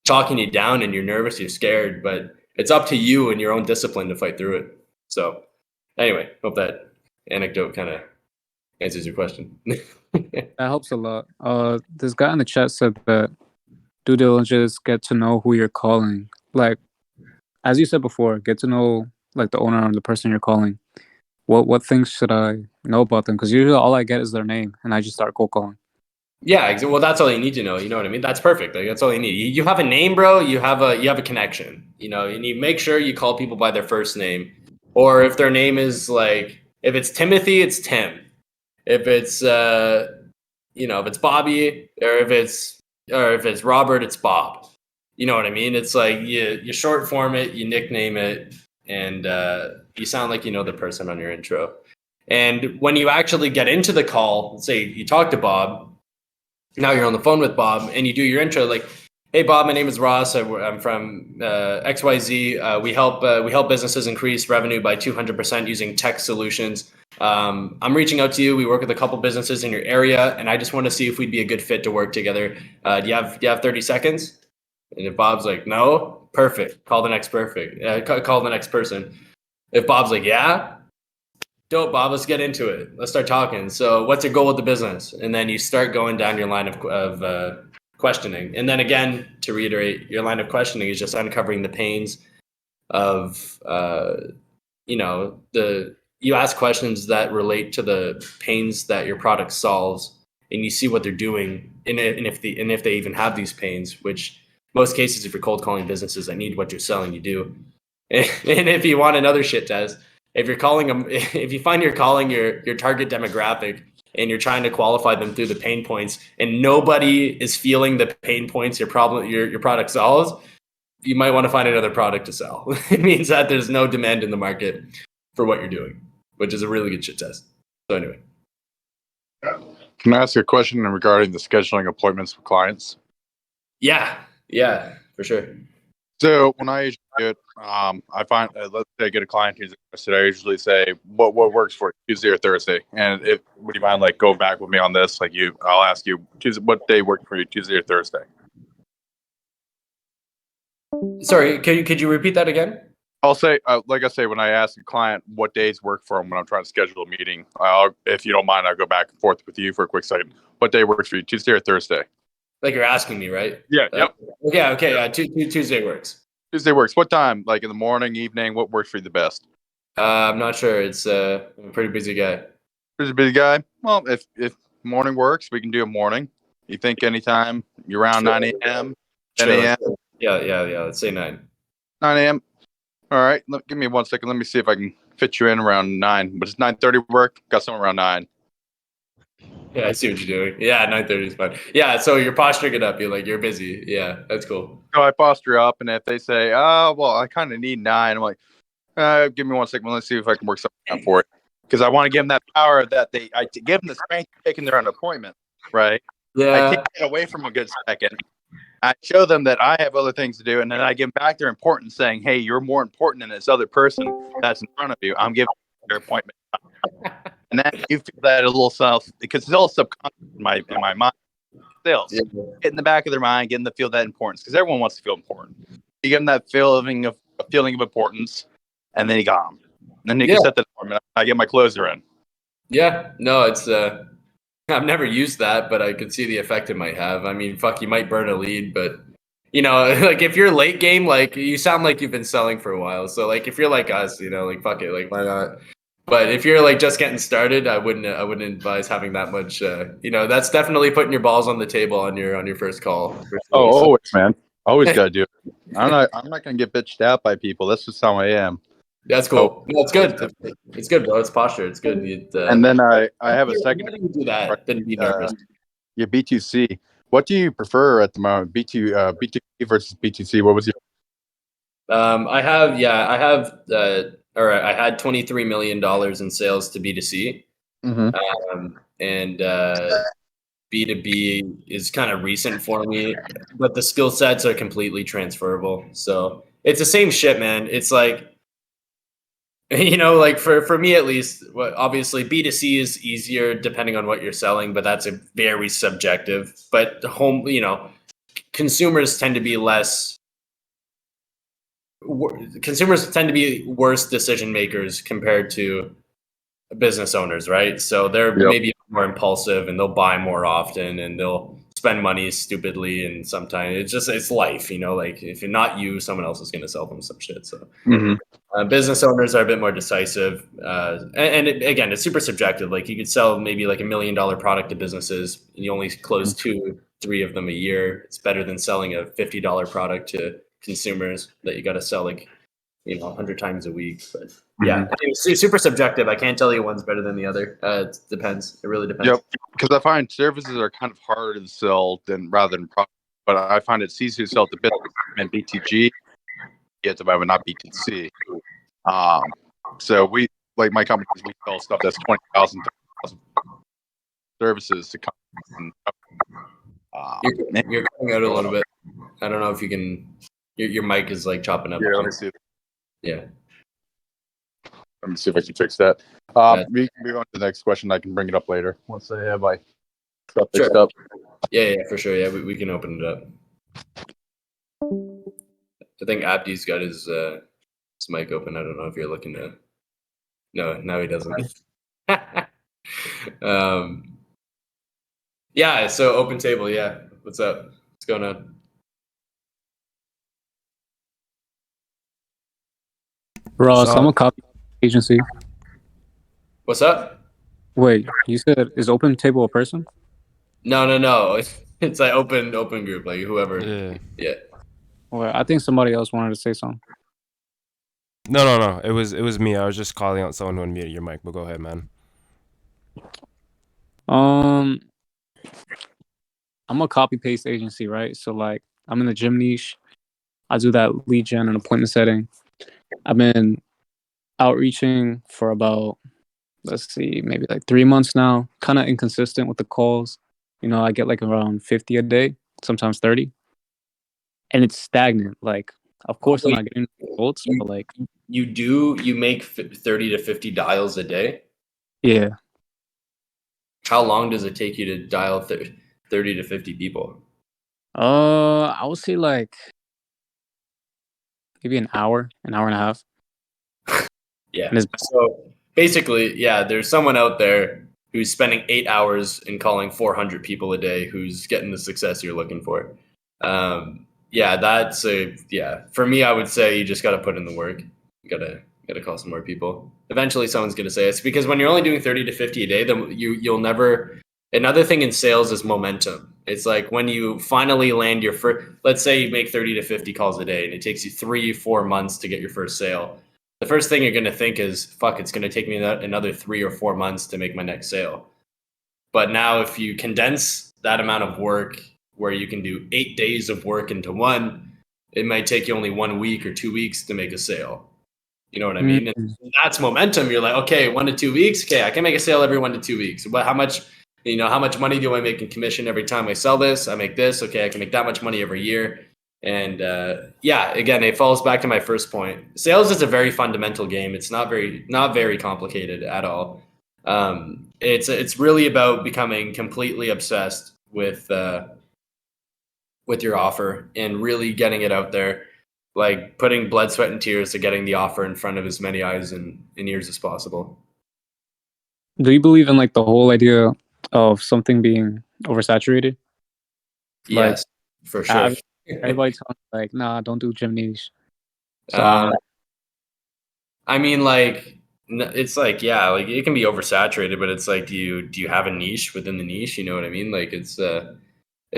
talking you down, and you're nervous, you're scared, but it's up to you and your own discipline to fight through it. So anyway, hope that anecdote kind of answers your question. That helps a lot. This guy in the chat said that due diligence, get to know who you're calling. Like, as you said before, get to know like the owner or the person you're calling, what things should I know about them? Because usually all I get is their name, and I just start cold calling. Yeah, well, that's all you need to know. You know what I mean? That's perfect. Like, that's all you need. You have a name, bro. You have a connection. You know, and you make sure you call people by their first name, or if their name is like, if it's Timothy, it's Tim. If it's if it's Bobby, or if it's Robert, it's Bob. You know what I mean? It's like you short form it, you nickname it, and you sound like you know the person on your intro. And when you actually get into the call, let's say you talk to Bob. Now you're on the phone with Bob and you do your intro like, hey, Bob, my name is Ross. I'm from XYZ. We help businesses increase revenue by 200% using tech solutions. I'm reaching out to you. We work with a couple businesses in your area, and I just want to see if we'd be a good fit to work together. Do you have 30 seconds? And if Bob's like, no, perfect. Call the next person. If Bob's like, yeah, dope, Bob, let's get into it. Let's start talking. So what's your goal with the business? And then you start going down your line of questioning. And then again, to reiterate, your line of questioning is just uncovering the pains of, you ask questions that relate to the pains that your product solves, and you see what they're doing, and if they even have these pains, which most cases, if you're cold calling businesses that need what you're selling, you do. And if you want another shit test, if you're calling them, if you find you're calling your target demographic and you're trying to qualify them through the pain points, and nobody is feeling the pain points your product solves, you might want to find another product to sell. It means that there's no demand in the market for what you're doing, which is a really good shit test. So anyway. Can I ask you a question regarding the scheduling appointments with clients? Yeah, for sure. So when I usually do it, I find let's say I get a client who's interested. I usually say, "What works for you, Tuesday or Thursday?" And would you mind like go back with me on this? Like I'll ask you, Tuesday, what day worked for you, Tuesday or Thursday? Sorry, could you repeat that again? I'll say, like I say, when I ask a client what days work for them when I'm trying to schedule a meeting, if you don't mind, I'll go back and forth with you for a quick second. What day works for you, Tuesday or Thursday? Like you're asking me, right? Yeah. Yep. Okay. Tuesday works. Tuesday works. What time? Like in the morning, evening? What works for you the best? I'm not sure. It's I'm a pretty busy guy. Pretty busy guy. Well, if morning works, we can do a morning. You think anytime around 9 a.m., 10 a.m.? Yeah. Let's say 9. 9 a.m. All right. Give me 1 second. Let me see if I can fit you in around 9. But it's 9:30 work. Got somewhere around 9. Yeah, I see what you're doing. Yeah, 9:30 is fine. Yeah, so you're posturing it up. You're busy. Yeah, that's cool. So I posture up, and if they say, "Oh, well, I kind of need 9," I'm like, "Give me 1 second. Let's see if I can work something out for it." Because I want to give them that power that I give them the strength of taking their own appointment, right? Yeah. I take it away from a good second. I show them that I have other things to do, and then I give them back their importance, saying, "Hey, you're more important than this other person that's in front of you. I'm giving their appointment." And then you feel that a little because it's all subconscious in my mind. Sales, get in the back of their mind, getting to feel that importance, because everyone wants to feel important. You give them that feeling of importance, and then you got them. Then you can set the appointment. I get my closer in. Yeah, no, it's I've never used that, but I could see the effect it might have. I mean, fuck, you might burn a lead, but like if you're late game, like you sound like you've been selling for a while. So like if you're like us, like fuck it, like why not? But if you're like just getting started, I wouldn't advise having that much. That's definitely putting your balls on the table on your first call. Oh, always, man. Always gotta do it. I'm not gonna get bitched out by people. That's just how I am. That's cool. No, it's good. It's good, bro. It's posture. It's good. And then I have a second. You do that, then be nervous. Yeah, B2C. What do you prefer at the moment? B2B versus B2C. What was your? I had $23 million in sales to B2C. Mm-hmm. And B2B is kind of recent for me, but the skill sets are completely transferable. So it's the same shit, man. It's like, like for me at least, obviously B2C is easier depending on what you're selling, but that's a very subjective. But consumers tend to be worse decision makers compared to business owners, right? So they're maybe more impulsive and they'll buy more often and they'll spend money stupidly, and sometimes it's life, you know. Like if you're not you, someone else is going to sell them some shit. So business owners are a bit more decisive, again, it's super subjective. Like you could sell maybe like $1 million product to businesses, and you only close 2-3 of them a year. It's better than selling a $50 product to consumers that you got to sell like 100 times a week. But yeah, it's super subjective. I can't tell you one's better than the other. It depends. It really depends. Yep. Because I find services are kind of harder to sell rather than products. But I find it's easier to sell to business and BTG, yet but not BTC. So we like my company, we sell stuff that's 20,000 services to companies. You're cutting out a little bit. I don't know if you can. Your mic is like chopping up. Yeah, let me see. Yeah. Let me see if I can fix that. We can move on to the next question. I can bring it up later once I have my stuff fixed up. Yeah, for sure. Yeah, we can open it up. I think Abdi's got his mic open. I don't know if you're looking to. No, now he doesn't. Yeah. So open table. Yeah. What's up? What's going on? Ross, I'm a copy agency. What's up? Wait, you said is Open Table a person? No. It's like open group, like whoever. Yeah. Well, I think somebody else wanted to say something. No. It was me. I was just calling out someone who unmuted your mic. But go ahead, man. I'm a copy paste agency, right? So like I'm in the gym niche. I do that lead gen and appointment setting. I've been outreaching for about, let's see, maybe like 3 months now. Kind of inconsistent with the calls. I get like around 50 a day, sometimes 30. And it's stagnant. Like, of course, I'm not getting results, but like. You make 30 to 50 dials a day? Yeah. How long does it take you to dial 30 to 50 people? I would say like maybe an hour and a half. Yeah. So basically, yeah, there's someone out there who's spending 8 hours and calling 400 people a day who's getting the success you're looking for. For me, I would say you just got to put in the work. You gotta call some more people. Eventually someone's gonna say it's because when you're only doing 30 to 50 a day, then you'll never. Another thing in sales is momentum. It's like when you finally land your first, let's say you make 30 to 50 calls a day and it takes you 3-4 months to get your first sale. The first thing you're going to think is, fuck, it's going to take me another 3 or 4 months to make my next sale. But now if you condense that amount of work where you can do 8 days of work into one, it might take you only 1 week or 2 weeks to make a sale. You know what I mean? And that's momentum. You're like, okay, 1 to 2 weeks. Okay, I can make a sale every 1 to 2 weeks. But how much money do I make in commission every time I sell this? I make this. Okay, I can make that much money every year. And again, it falls back to my first point. Sales is a very fundamental game. It's not very complicated at all. It's really about becoming completely obsessed with your offer and really getting it out there, like putting blood, sweat, and tears to getting the offer in front of as many eyes and ears as possible. Do you believe in like the whole idea of something being oversaturated? Yes, for sure. Everybody telling me like, nah, don't do gym niche. So, I mean, like, it's like, yeah, like it can be oversaturated, but it's like, do you have a niche within the niche? You know what I mean? Like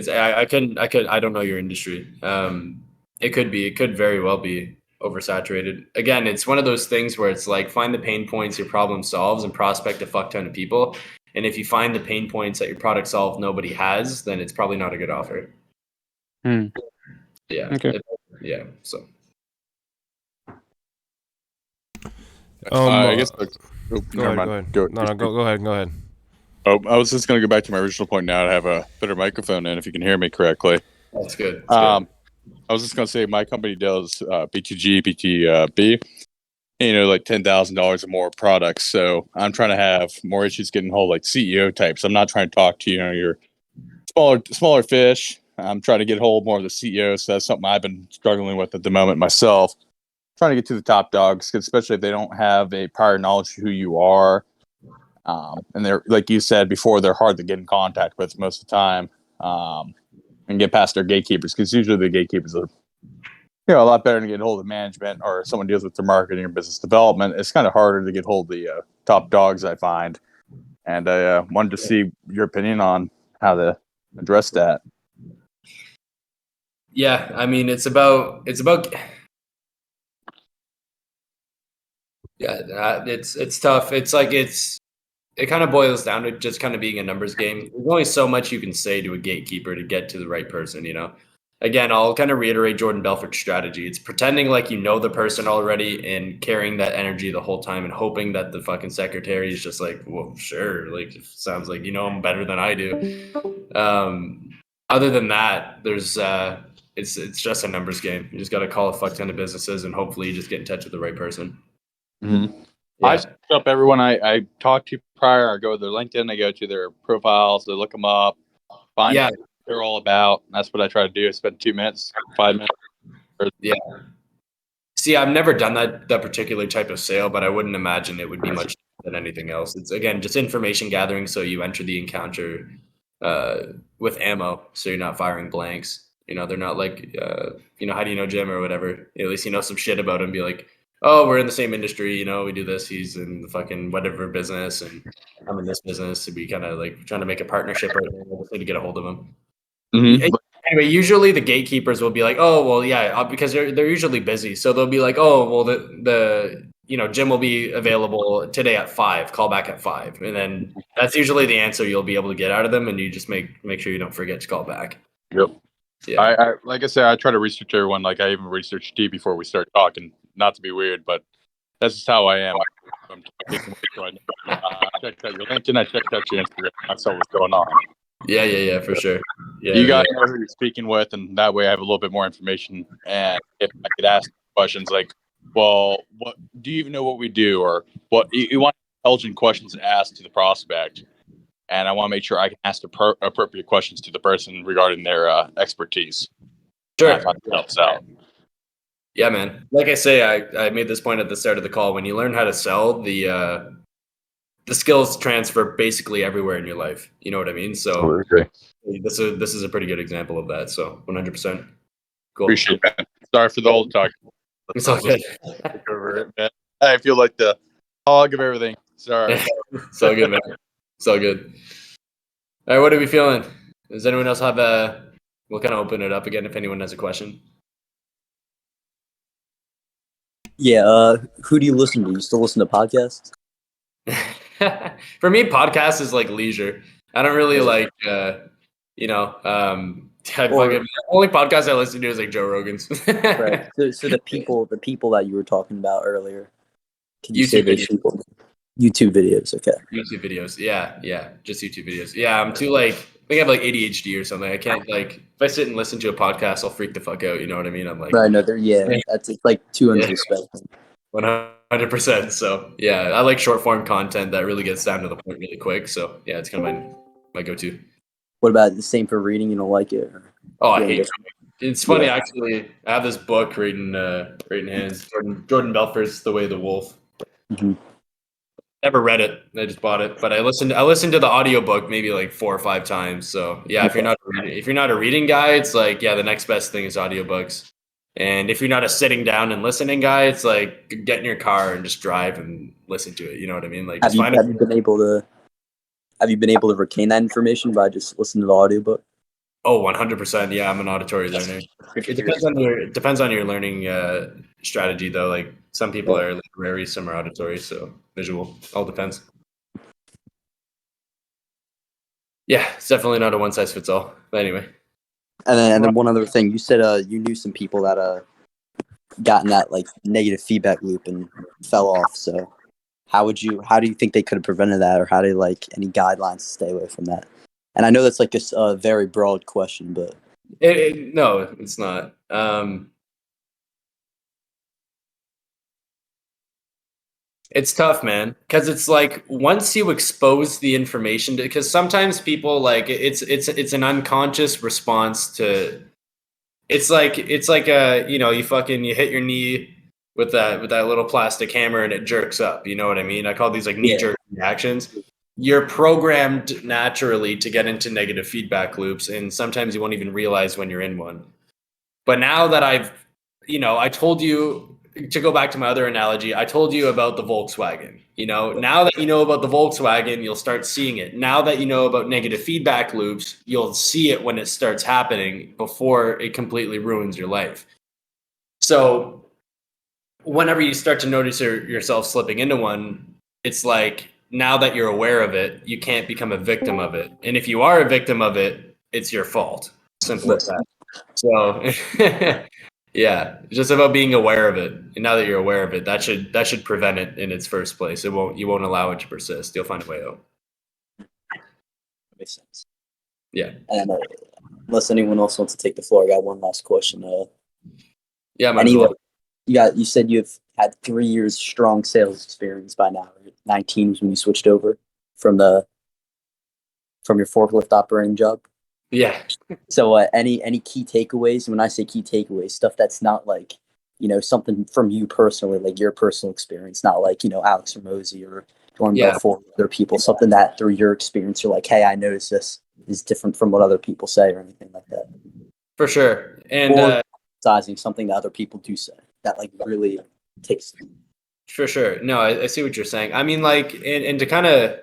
I don't know your industry. It could very well be oversaturated. Again, it's one of those things where it's like, find the pain points your problem solves and prospect a fuck ton of people. And if you find the pain points that your product solves nobody has, then it's probably not a good offer. Yeah. Okay. So. I guess. Go ahead. Go ahead. Oh, I was just going to go back to my original point. Now I have a better microphone in, if you can hear me correctly. That's good. I was just going to say my company does B2G, B2B, like $10,000 or more products. So I'm trying to have more issues getting hold like CEO types. I'm not trying to talk to your smaller fish. I'm trying to get hold more of the CEOs. So that's something I've been struggling with at the moment myself. Trying to get to the top dogs, especially if they don't have a prior knowledge of who you are. And they're, like you said before, they're hard to get in contact with most of the time. and get past their gatekeepers, because usually the gatekeepers are a lot better to get hold of management or someone deals with their marketing or business development. It's kind of harder to get hold of the top dogs, I find. And I wanted to see your opinion on how to address that. Yeah, I mean, it's about yeah, it's tough. It's like it kind of boils down to just kind of being a numbers game. There's only so much you can say to a gatekeeper to get to the right person, you know. Again, I'll kind of reiterate Jordan Belfort's strategy. It's pretending like you know the person already and carrying that energy the whole time and hoping that the fucking secretary is just like, well, sure, like it sounds like you know him better than I do. Other than that, there's it's just a numbers game. You just got to call a fuck ton of businesses and hopefully you just get in touch with the right person. Mm-hmm. Yeah. I set up everyone I talked to prior. I go to their LinkedIn, I go to their profiles, I look them up, find out what they're all about. That's what I try to do. I spend 2 minutes, 5 minutes. Yeah. See, I've never done that particular type of sale, but I wouldn't imagine it would be much than anything else. It's again just information gathering, so you enter the encounter with ammo, so you're not firing blanks. You know, they're not like how do you know Jim or whatever. At least you know some shit about him. Be like, oh, we're in the same industry. You know, we do this. He's in the fucking whatever business, and I'm in this business. So we kind of like trying to make a partnership right now. I just need to get a hold of him. Mm-hmm. Anyway, usually the gatekeepers will be like, oh, well, yeah, because they're usually busy. So they'll be like, oh, well, the Jim will be available today at 5. Call back at 5, and then that's usually the answer you'll be able to get out of them. And you just make sure you don't forget to call back. Yep. Yeah. I like I said, I try to research everyone. Like I even researched D before we start talking. Not to be weird, but that's just how I am. I'm talking, I checked out your LinkedIn. I checked out your Instagram. I saw what's going on. Yeah, for sure. Yeah, you guys know who you're speaking with, and that way I have a little bit more information. And if I could ask questions like, well, what do you even know what we do? Or what you want intelligent questions asked to the prospect. And I want to make sure I can ask appropriate questions to the person regarding their expertise. Sure. Helps out. Yeah, man. Like I say, I made this point at the start of the call. When you learn how to sell, the skills transfer basically everywhere in your life. You know what I mean? So this is a pretty good example of that. So 100%. Cool. Appreciate that. Sorry for the old talk. It's all good. I feel like the hog of everything. Sorry. It's all good, man. It's all good. All right, what are we feeling? Does anyone else have we'll kind of open it up again if anyone has a question. Yeah, who do you listen to? You still listen to podcasts? For me, podcast is like leisure. I don't really like, the only podcast I listen to is like Joe Rogan's. Right. So the people that you were talking about earlier, can you YouTube say those videos. people? YouTube videos, okay. YouTube videos, yeah, just YouTube videos. Yeah, I'm too like, I think I have like ADHD or something. I can't like, if I sit and listen to a podcast, I'll freak the fuck out. You know what I mean? I'm like, Right, no, that's it's like 200 spectrum. 100%. So yeah, I like short form content that really gets down to the point really quick. So yeah, it's kind of my go-to. What about the same for reading? You don't like it? Oh, I hate it. It's funny actually. I have this book right in hands. Jordan Belfort's The Way of the Wolf. Mm-hmm. Never read it. I just bought it, but I listened to the audiobook maybe like 4 or 5 times. So yeah, Okay. if you're not a reading guy, it's like the next best thing is audiobooks. And if you're not a sitting down and listening guy, it's like get in your car and just drive and listen to it. You know what I mean? Like Have you been able to retain that information by just listening to the audiobook? Oh, 100%. Yeah, I'm an auditory learner. It depends on your learning strategy, though. Like some people are literary, some are auditory, so visual. All depends. Yeah, it's definitely not a one size fits all. But anyway. And then one other thing, you said you knew some people that got in that like negative feedback loop and fell off. So how do you think they could have prevented that, or how do like any guidelines to stay away from that? And I know that's like a very broad question, but no, it's not. It's tough, man, because it's like once you expose the information, because sometimes people like it's an unconscious response to. It's like you hit your knee with that little plastic hammer and it jerks up. You know what I mean? I call these like knee jerk reactions. you're programmed naturally to get into negative feedback loops, and sometimes you won't even realize when you're in one. But now that I told you, to go back to my other analogy, I told you about the Volkswagen. Now that you know about the Volkswagen, you'll start seeing it. Now that you know about negative feedback loops, you'll see it when it starts happening before it completely ruins your life. So whenever you start to notice yourself slipping into one, it's like, now that you're aware of it, you can't become a victim of it. And if you are a victim of it, it's your fault. Simple as that. So yeah, it's just about being aware of it. And now that you're aware of it, that should prevent it in its first place. You won't allow it to persist. You'll find a way out. That makes sense. Yeah. And unless anyone else wants to take the floor, I got one last question. Yeah, might as well. You said you've had 3 years strong sales experience by now. Right? 19 was when you switched over from your forklift operating job. Yeah. So any key takeaways? And when I say key takeaways, stuff that's not like, something from you personally, like your personal experience, not like, Alex or Mosey or Dorn Belfort, other people, something that through your experience, you're like, hey, I noticed this is different from what other people say or anything like that. For sure. And or emphasizing something that other people do say that like really takes. For sure. No, I see what you're saying. I mean, like, and to kind of,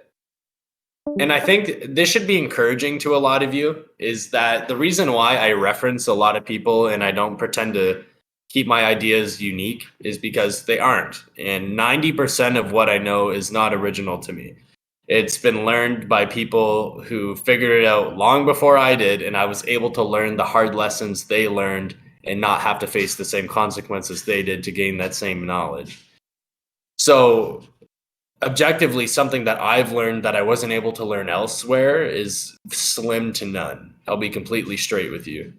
and I think this should be encouraging to a lot of you, is that the reason why I reference a lot of people and I don't pretend to keep my ideas unique is because they aren't. And 90% of what I know is not original to me. It's been learned by people who figured it out long before I did, and I was able to learn the hard lessons they learned and not have to face the same consequences they did to gain that same knowledge. So objectively, something that I've learned that I wasn't able to learn elsewhere is slim to none. I'll be completely straight with you.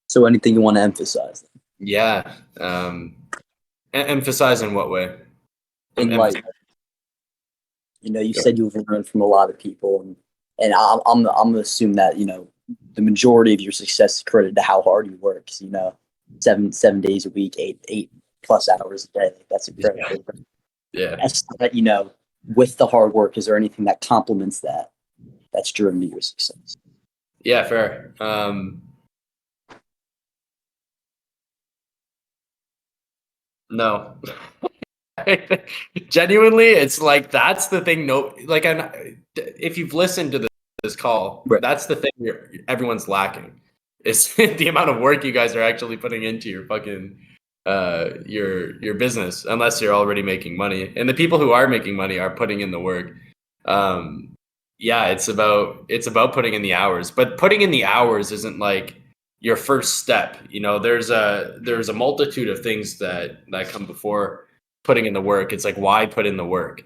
So anything you want to emphasize? Yeah. Emphasize in what way? In like, you said you've learned from a lot of people, and I'm gonna assume that the majority of your success is credited to how hard you work. 7 days a week, 8+ hours a day. Like, that's incredible. Yeah. But with the hard work, is there anything that complements that that's driven to your success? Yeah, fair. No. Genuinely, it's like that's the thing. No, like, if you've listened to this call, right, that's the thing everyone's lacking is the amount of work you guys are actually putting into your fucking your business, unless you're already making money. And the people who are making money are putting in the work. Yeah, it's about putting in the hours, but putting in the hours isn't like your first step. There's a multitude of things that come before putting in the work. It's like, why put in the work?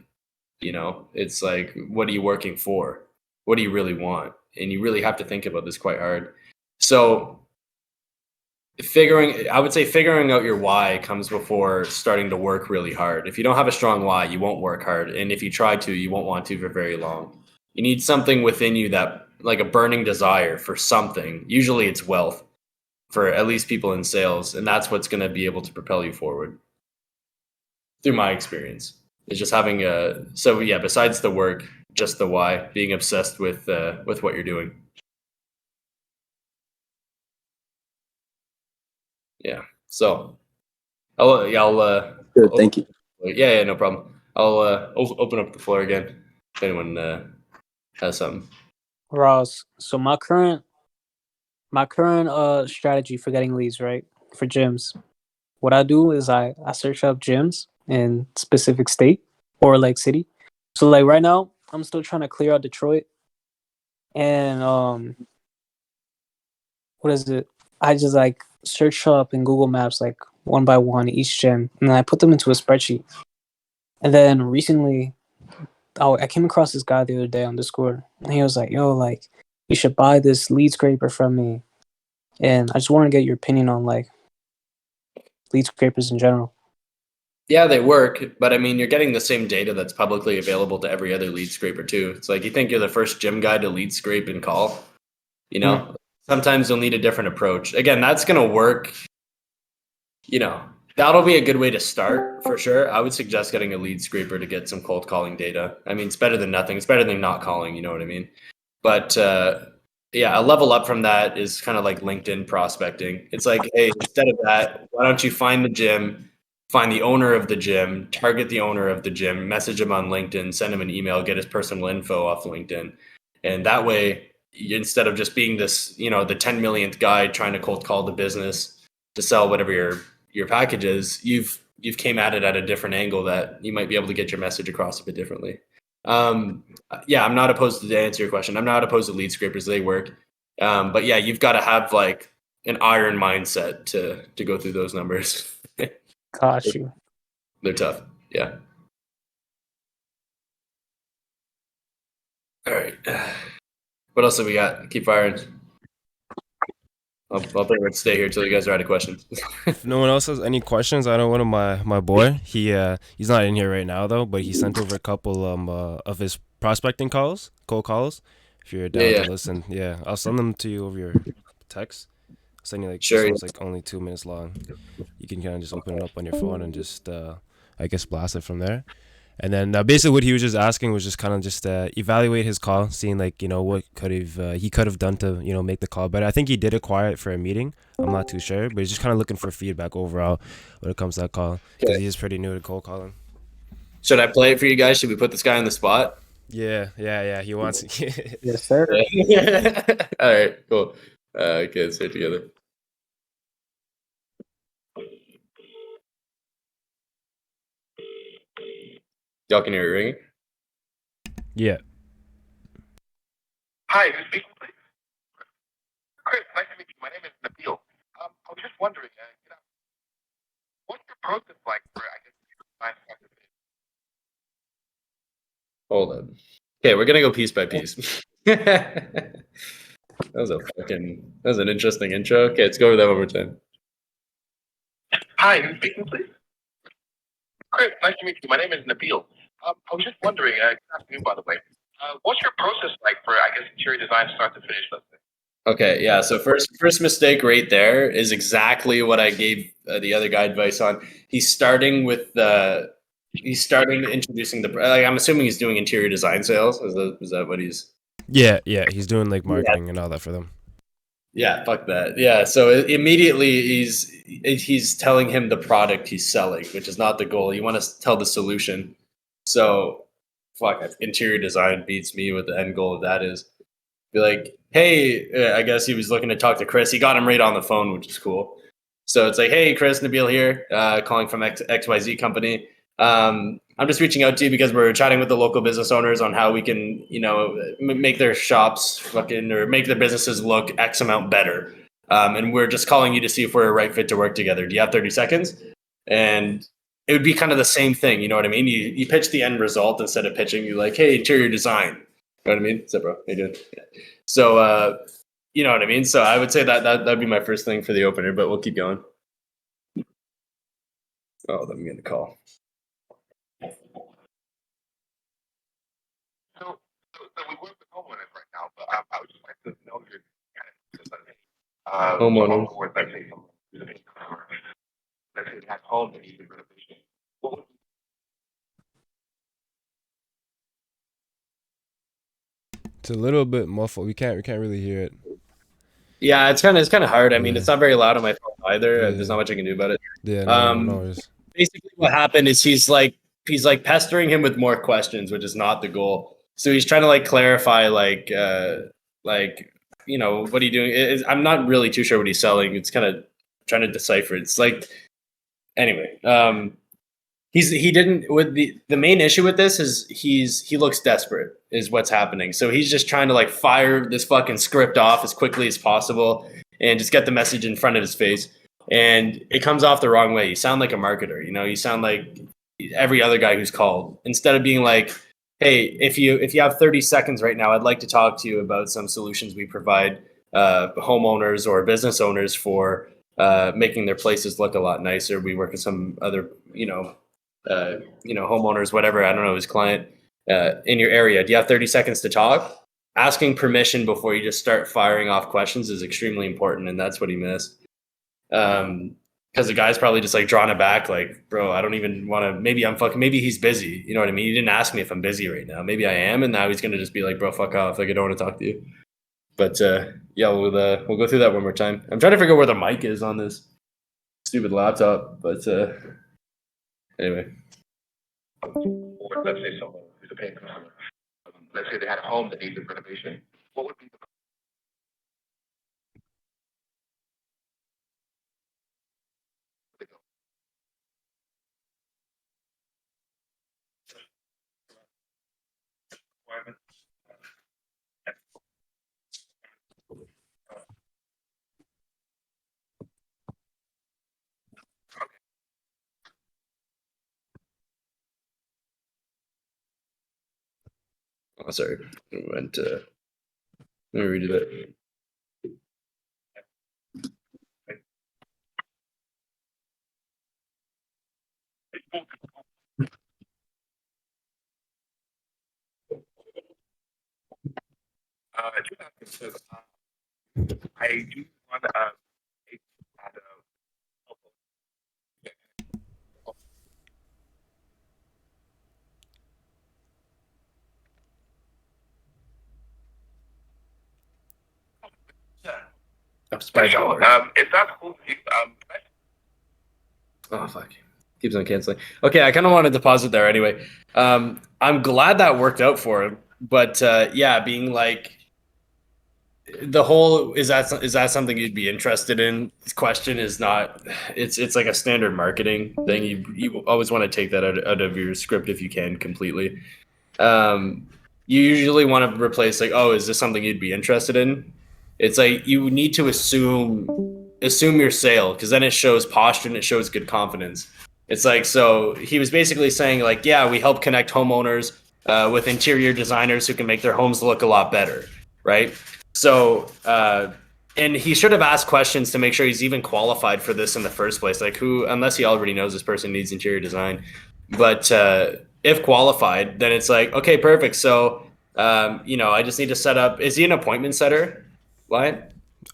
It's like, what are you working for? What do you really want? And you really have to think about this quite hard. So I would say figuring out your why comes before starting to work really hard. If you don't have a strong why, you won't work hard. And if you try to, you won't want to for very long. You need something within you that, like a burning desire for something. Usually it's wealth for at least people in sales. And that's what's going to be able to propel you forward. Through my experience, is just having besides the work, just the why, being obsessed with what you're doing. Yeah. So Good, thank you. Yeah, no problem. I'll open up the floor again if anyone has something. Ross, so my current strategy for getting leads, right, for gyms, what I do is I search up gyms in specific state or like city. So like right now, I'm still trying to clear out Detroit, and what is it? I just like search up in Google Maps like one by one each gym, and then I put them into a spreadsheet. And then recently, I came across this guy the other day on Discord, and he was like, "Yo, like, you should buy this lead scraper from me." And I just want to get your opinion on like lead scrapers in general. Yeah, they work, but I mean, you're getting the same data that's publicly available to every other lead scraper too. It's like, you think you're the first gym guy to lead scrape and call. Sometimes you'll need a different approach. Again, that's going to work, That'll be a good way to start for sure. I would suggest getting a lead scraper to get some cold calling data. I mean, it's better than nothing. It's better than not calling. You know what I mean? But yeah, a level up from that is kind of like LinkedIn prospecting. It's like, hey, instead of that, why don't you find the gym, find the owner of the gym, target the owner of the gym, message him on LinkedIn, send him an email, get his personal info off LinkedIn, and that way, instead of just being this, the 10 millionth guy trying to cold call the business to sell whatever your package is, you've came at it at a different angle that you might be able to get your message across a bit differently. Yeah, I'm not opposed to answer your question. I'm not opposed to lead scrapers. They work. But yeah, you've got to have like an iron mindset to go through those numbers. Got you. They're tough. Yeah. All right. What else have we got? Keep firing. I'll pretty much stay here till you guys are out of questions. If no one else has any questions, I know one of my boy. He's not in here right now though, but he sent over a couple of his prospecting calls, cold calls. If you're down Yeah. to listen, yeah, I'll send them to you over your text. I'll send you Sure. this one's like only 2 minutes long. You can kind of just open it up on your phone and just I guess blast it from there. And then basically what he was just asking was just kind of just evaluate his call, seeing like what he could have done to make the call better. I think he did acquire it for a meeting. I'm not too sure, but he's just kind of looking for feedback overall when it comes to that call because he is pretty new to cold calling. Should I play it for you guys? Should we put this guy on the spot? Yeah. He wants it. Yes, sir. All right, cool. Okay, let's hear it together. Y'all can hear it ringing? Yeah. Hi, who's speaking, please? Chris, nice to meet you. My name is Nabil. I was just wondering, what's your process like for, I guess, Hold on. Okay, we're gonna go piece by piece. That was an interesting intro. Okay, let's go over that one more time. Hi, who's speaking, please? Chris, nice to meet you. My name is Nabil. I was just wondering, good afternoon, by the way. What's your process like for, I guess, interior design start to finish, let's say? Okay, yeah. So first mistake right there is exactly what I gave the other guy advice on. He's starting introducing the. Like, I'm assuming he's doing interior design sales. Is that what he's? Yeah. He's doing like marketing and all that for them. Yeah, fuck that. Yeah, so immediately he's telling him the product he's selling, which is not the goal. You want to tell the solution. So, fuck, interior design beats me what the end goal of that is. Be like, hey, I guess he was looking to talk to Chris. He got him right on the phone, which is cool. So it's like, hey, Chris, Nabil here, calling from XYZ company. I'm just reaching out to you because we're chatting with the local business owners on how we can, make their shops or make their businesses look X amount better. And we're just calling you to see if we're a right fit to work together. Do you have 30 seconds? And it would be kind of the same thing. You know what I mean? You pitch the end result instead of pitching. You're like, hey, interior design. You know what I mean? What's up, bro? How you doing? Yeah. So, you know what I mean? So I would say that'd be my first thing for the opener, but we'll keep going. Oh, let me get a call. So we work with homeowners right now, but I would just like to know your kind of Homeowners. or let's say let's say it has home that needs renovation. What would It's a little bit muffled. We can't really hear it. Yeah, it's kind of hard. I mean, Yeah. it's not very loud on my phone either. Yeah. There's not much I can do about it. Yeah. No worries. Basically, what happened is he's like pestering him with more questions, which is not the goal. So he's trying to like clarify, what are you doing? I'm not really too sure what he's selling. It's kind of trying to decipher. It's like, anyway, he didn't with the main issue with this is he looks desperate is what's happening. So he's just trying to like fire this fucking script off as quickly as possible and just get the message in front of his face. And it comes off the wrong way. You sound like a marketer, you sound like every other guy who's called. Instead of being like, hey, if you have 30 seconds right now, I'd like to talk to you about some solutions we provide homeowners or business owners for making their places look a lot nicer. We work with some other, homeowners, whatever. I don't know, his client in your area. Do you have 30 seconds to talk? Asking permission before you just start firing off questions is extremely important, and that's what he missed. because the guy's probably just like drawing it back, like, bro, I don't even want to. Maybe he's busy. You know what I mean? He didn't ask me if I'm busy right now. Maybe I am, and now he's gonna just be like, bro, fuck off. Like, I don't want to talk to you. But yeah, we'll go through that one more time. I'm trying to figure out where the mic is on this stupid laptop, but anyway. Or let's say someone who's a paying customer. Let's say they had a home that needed renovation. What would be the requirement? Oh, sorry. Let me redo that. I do want to I'm surprised. if that's cool with you, Oh fuck. Keeps on canceling. Okay, I kind of wanted to pause it there anyway. I'm glad that worked out for him, but yeah, being like the whole is that something you'd be interested in? This question is not. It's like a standard marketing thing. You always want to take that out of your script if you can completely. You usually want to replace like, oh, is this something you'd be interested in? It's like you need to assume your sale, because then it shows posture and it shows good confidence. It's like, so he was basically saying like, yeah, we help connect homeowners with interior designers who can make their homes look a lot better, right? So and he should have asked questions to make sure he's even qualified for this in the first place, like who, unless he already knows this person needs interior design. But if qualified, then it's like, okay, perfect. So I just need to set up. Is he an appointment setter, Lion?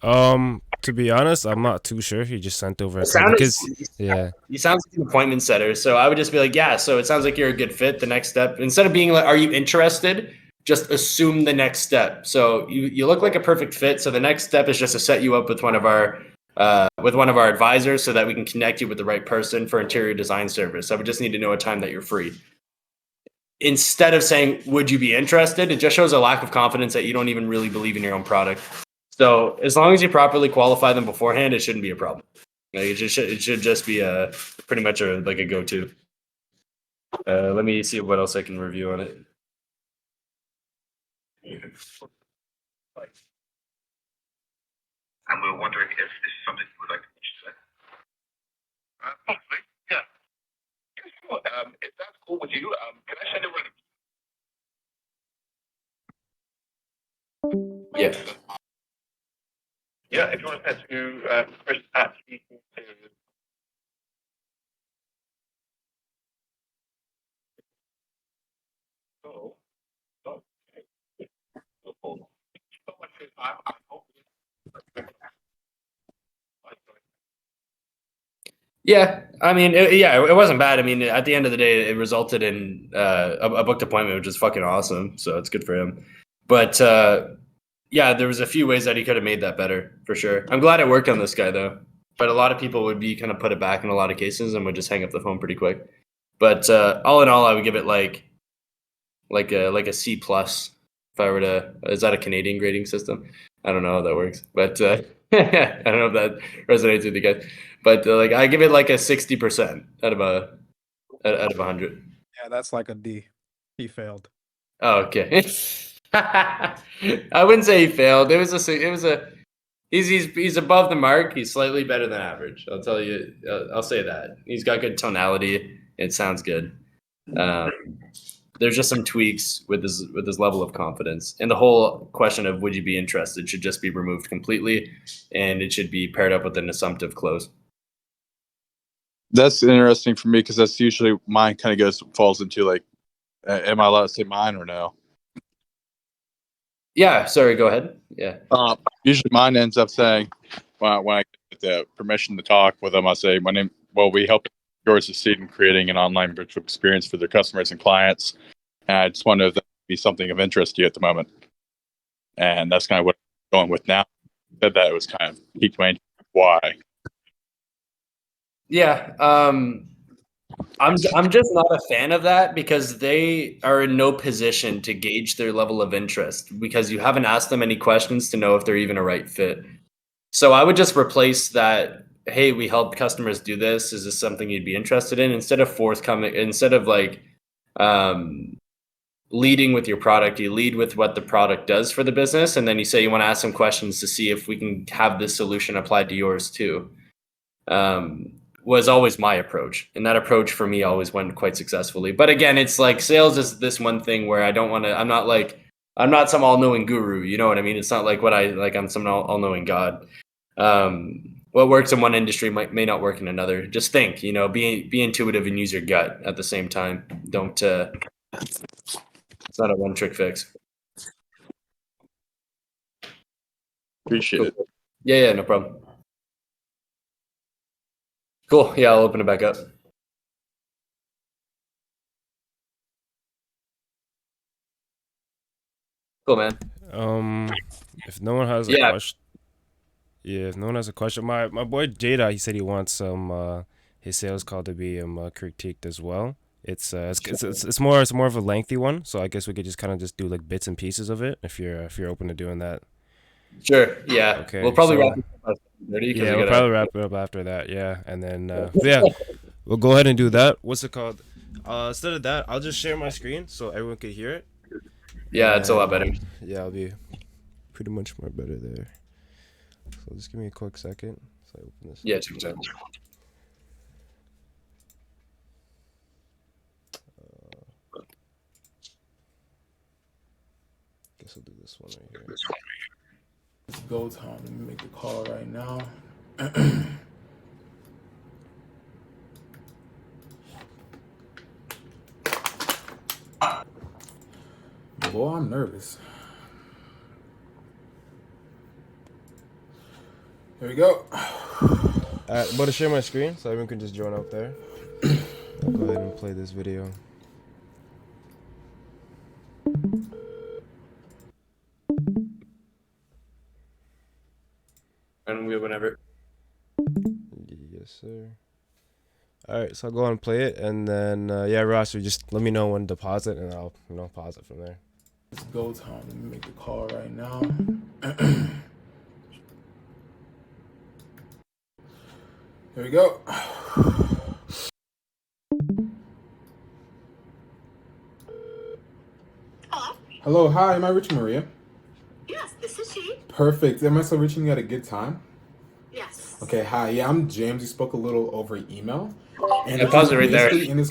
To be honest, I'm not too sure. He just sent over a Sounded- because yeah. He sounds like an appointment setter. So I would just be like, yeah, so it sounds like you're a good fit. The next step, instead of being like, are you interested? Just assume the next step. So you look like a perfect fit. So the next step is just to set you up with one of our advisors so that we can connect you with the right person for interior design service. I would just need to know a time that you're free. Instead of saying, would you be interested? It just shows a lack of confidence that you don't even really believe in your own product. So as long as you properly qualify them beforehand, it shouldn't be a problem. Like it should just be pretty much a go-to. Let me see what else I can review on it. and we're wondering if this is something you would like to teach today. Possibly, yeah. Yeah, sure. If that's cool with you, can I send it right? Yeah. Yeah, if you want to send to Chris at speaking to. Oh, okay. Cool. So much for your time. I hope. Yeah, I mean, it wasn't bad. I mean, at the end of the day, it resulted in a booked appointment, which is fucking awesome. So it's good for him. But yeah, there was a few ways that he could have made that better, for sure. I'm glad it worked on this guy, though. But a lot of people would be kind of put it back in a lot of cases and would just hang up the phone pretty quick. But all in all, I would give it like a C plus. If I were to, is that a Canadian grading system? I don't know how that works, but I don't know if that resonates with you guys. But like I give it like a 60% out of 100. Yeah, that's like a D. He failed. Oh, okay. I wouldn't say he failed. He's above the mark. He's slightly better than average. I'll tell you. I'll say that. He's got good tonality. It sounds good. There's just some tweaks with his level of confidence, and the whole question of would you be interested should just be removed completely, and it should be paired up with an assumptive close. That's interesting for me because that's usually mine. Kind of falls into like, am I allowed to say mine or no? Yeah, sorry. Go ahead. Yeah. Usually mine ends up saying, when I get the permission to talk with them, I say, we help yours succeed in creating an online virtual experience for their customers and clients. And I just wonder if that would be something of interest to you at the moment. And that's kind of what I'm going with now. Said that it was kind of piqued my interest. Why? Yeah. I'm just not a fan of that because they are in no position to gauge their level of interest because you haven't asked them any questions to know if they're even a right fit. So I would just replace that. Hey, we help customers do this. Is this something you'd be interested in? Instead of forthcoming, instead of like leading with your product, you lead with what the product does for the business, and then you say you want to ask some questions to see if we can have this solution applied to yours too. Was always my approach, and that approach for me always went quite successfully. But again, it's like sales is this one thing where I don't want to. I'm not some all-knowing guru. You know what I mean? It's not like I'm some all-knowing God. What works in one industry may not work in another. Just think, be intuitive and use your gut at the same time. Don't. It's not a one-trick fix. Appreciate it. Yeah, no problem. Cool. Yeah, I'll open it back up. Cool, man. If no one has a question, if no one has a question, my boy Jada, he said he wants some his sales call to be critiqued as well. It's more of a lengthy one, so I guess we could just kind of just do like bits and pieces of it if you're open to doing that. Sure. Yeah. Okay. We'll probably wrap it up. We'll probably wrap it up after that. Yeah, and then we'll go ahead and do that. What's it called? Instead of that, I'll just share my screen so everyone could hear it. Yeah, it's a lot better. Yeah, I'll be pretty much more better there. So just give me a quick second. So I open this. Yeah, take your time. Guess I'll do this one right here. It's go time. Let me make the call right now. Boy, I'm nervous. Here we go. I'm about to share my screen so everyone can just join up there. I'll go ahead and play this video. And whenever. Yes, sir. All right, so I'll go on and play it, and then Ross, you just let me know when to pause it, and I'll pause it from there. It's go time. Let me make the call right now. Here we go. Hello? Hello, hi, am I reaching Maria? Yes, this is she. Perfect. Am I still reaching you at a good time? Yes. Okay, hi. Yeah, I'm James. We spoke a little over email. And I pause it right there. in this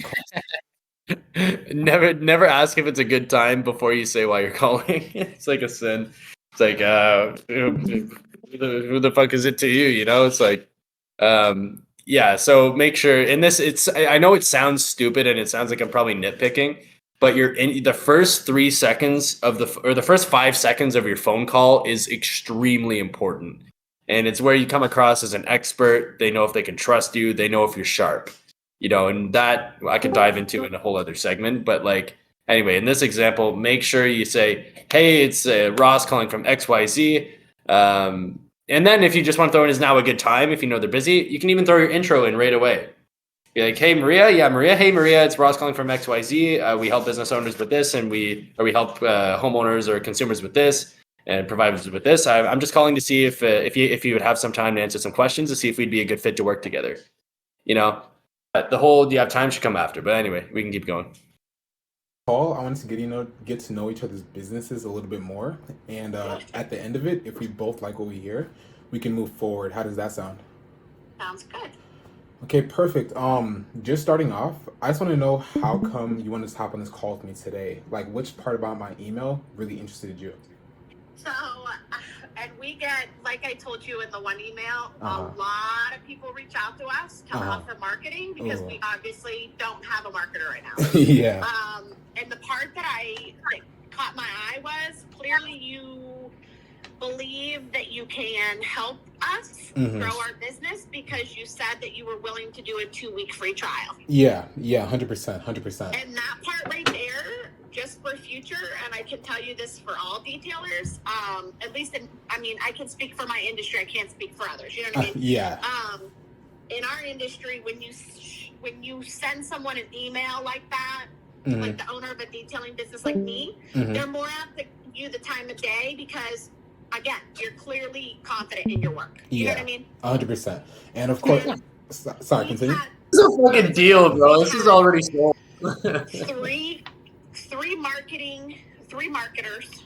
Never ask if it's a good time before you say why you're calling. It's like a sin. It's like who the fuck is it to you? It's like so make sure in this I know it sounds stupid and it sounds like I'm probably nitpicking, but you're in the first 3 seconds of the first 5 seconds of your phone call is extremely important. And it's where you come across as an expert. They know if they can trust you. They know if you're sharp, and that I could dive into in a whole other segment. But anyway, in this example, make sure you say, hey, it's Ross calling from XYZ. And then if you just want to throw in is now a good time, if you know they're busy, you can even throw your intro in right away. You're like, hey, Maria. Yeah, Maria. Hey, Maria, it's Ross calling from XYZ. We help business owners with this, and we help homeowners or consumers with this. And providers with this. I'm just calling to see if you would have some time to answer some questions to see if we'd be a good fit to work together. The whole do you have time should come after. But anyway, we can keep going. Call, I wanted to get to know each other's businesses a little bit more. And at the end of it, if we both like what we hear, we can move forward. How does that sound? Sounds good. Okay, perfect. Just starting off, I just want to know how come you wanted to hop on this call with me today? Like, which part about my email really interested you? So, and we get, like I told you in the one email, a lot of people reach out to us to offer marketing because we obviously don't have a marketer right now. Yeah. And the part that caught my eye was clearly you believe that you can help us grow our business because you said that you were willing to do a 2-week free trial. Yeah, 100%. And that part right there, just for future, and I can tell you this for all detailers, at least I can speak for my industry, I can't speak for others, you know what I mean? Yeah. In our industry, when you send someone an email like that, like the owner of a detailing business like me, they're more apt to give you the time of day because, again, you're clearly confident in your work. You know what I mean? 100%. And of course, sorry, continue. This is a fucking deal, bro. This is already sold. three marketers.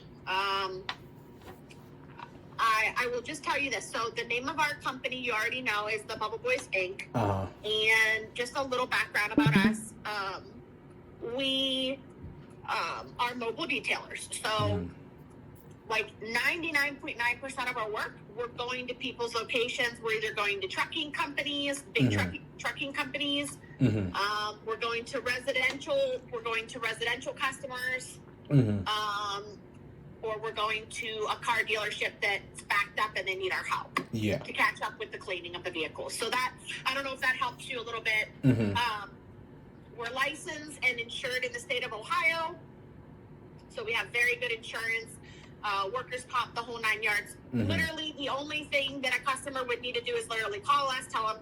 I will just tell you this. So the name of our company, you already know, is the Bubble Boys Inc. And just a little background about us. We are mobile detailers. So like 99.9% of our work, we're going to people's locations. We're either going to trucking companies, big trucking companies. We're going to residential customers. Or we're going to a car dealership that's backed up and they need our help to catch up with the cleaning of the vehicle. So that, I don't know if that helps you a little bit. We're licensed and insured in the state of Ohio. So we have very good insurance, workers' comp, the whole 9 yards. Literally, the only thing that a customer would need to do is literally call us, tell us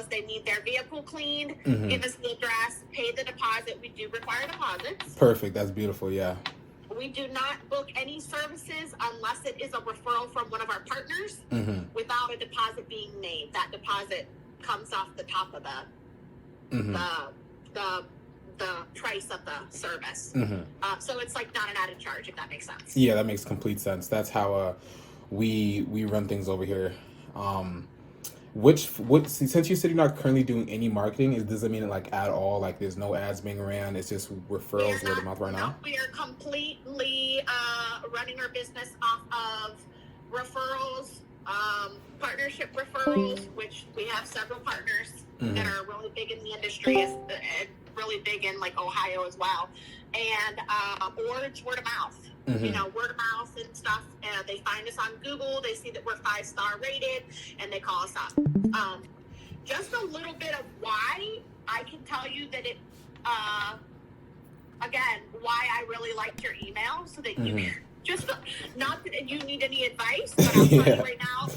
they need their vehicle cleaned, give us the address, pay the deposit. We do require deposits. Perfect. That's beautiful. Yeah. We do not book any services unless it is a referral from one of our partners without a deposit being made. That deposit comes off the top of the price of the service. So it's like not an added charge, if that makes sense. Yeah, that makes complete sense. That's how we run things over here. Since you said you're not currently doing any marketing, does it mean like at all? Like there's no ads being ran, it's just referrals word of mouth right now? We are completely running our business off of referrals, partnership referrals, which we have several partners that are really big in the industry, is really big in like Ohio as well, and or it's word of mouth. You know, word of mouth and stuff. They find us on Google. They see that we're 5-star rated, and they call us up. Just a little bit of why I can tell you that it. Again, why I really liked your email, so that you just not that you need any advice, but I'll tell you right now,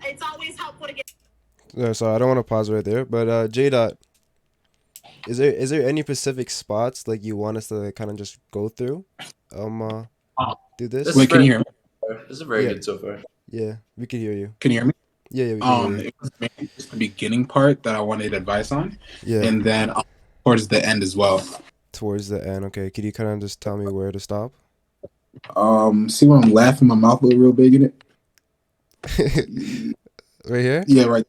it's always helpful to get. So I don't want to pause right there, but J Dot, is there any specific spots like you want us to kind of just go through? Do this. Wait, can you hear me? This is very good so far. Yeah, we can hear you. Can you hear me? Yeah, we can hear you. It was mainly just the beginning part that I wanted advice on. Yeah. And then towards the end as well. Towards the end, okay. Could you kind of just tell me where to stop? See where I'm laughing, my mouth a little real big in it? Right here? Yeah, right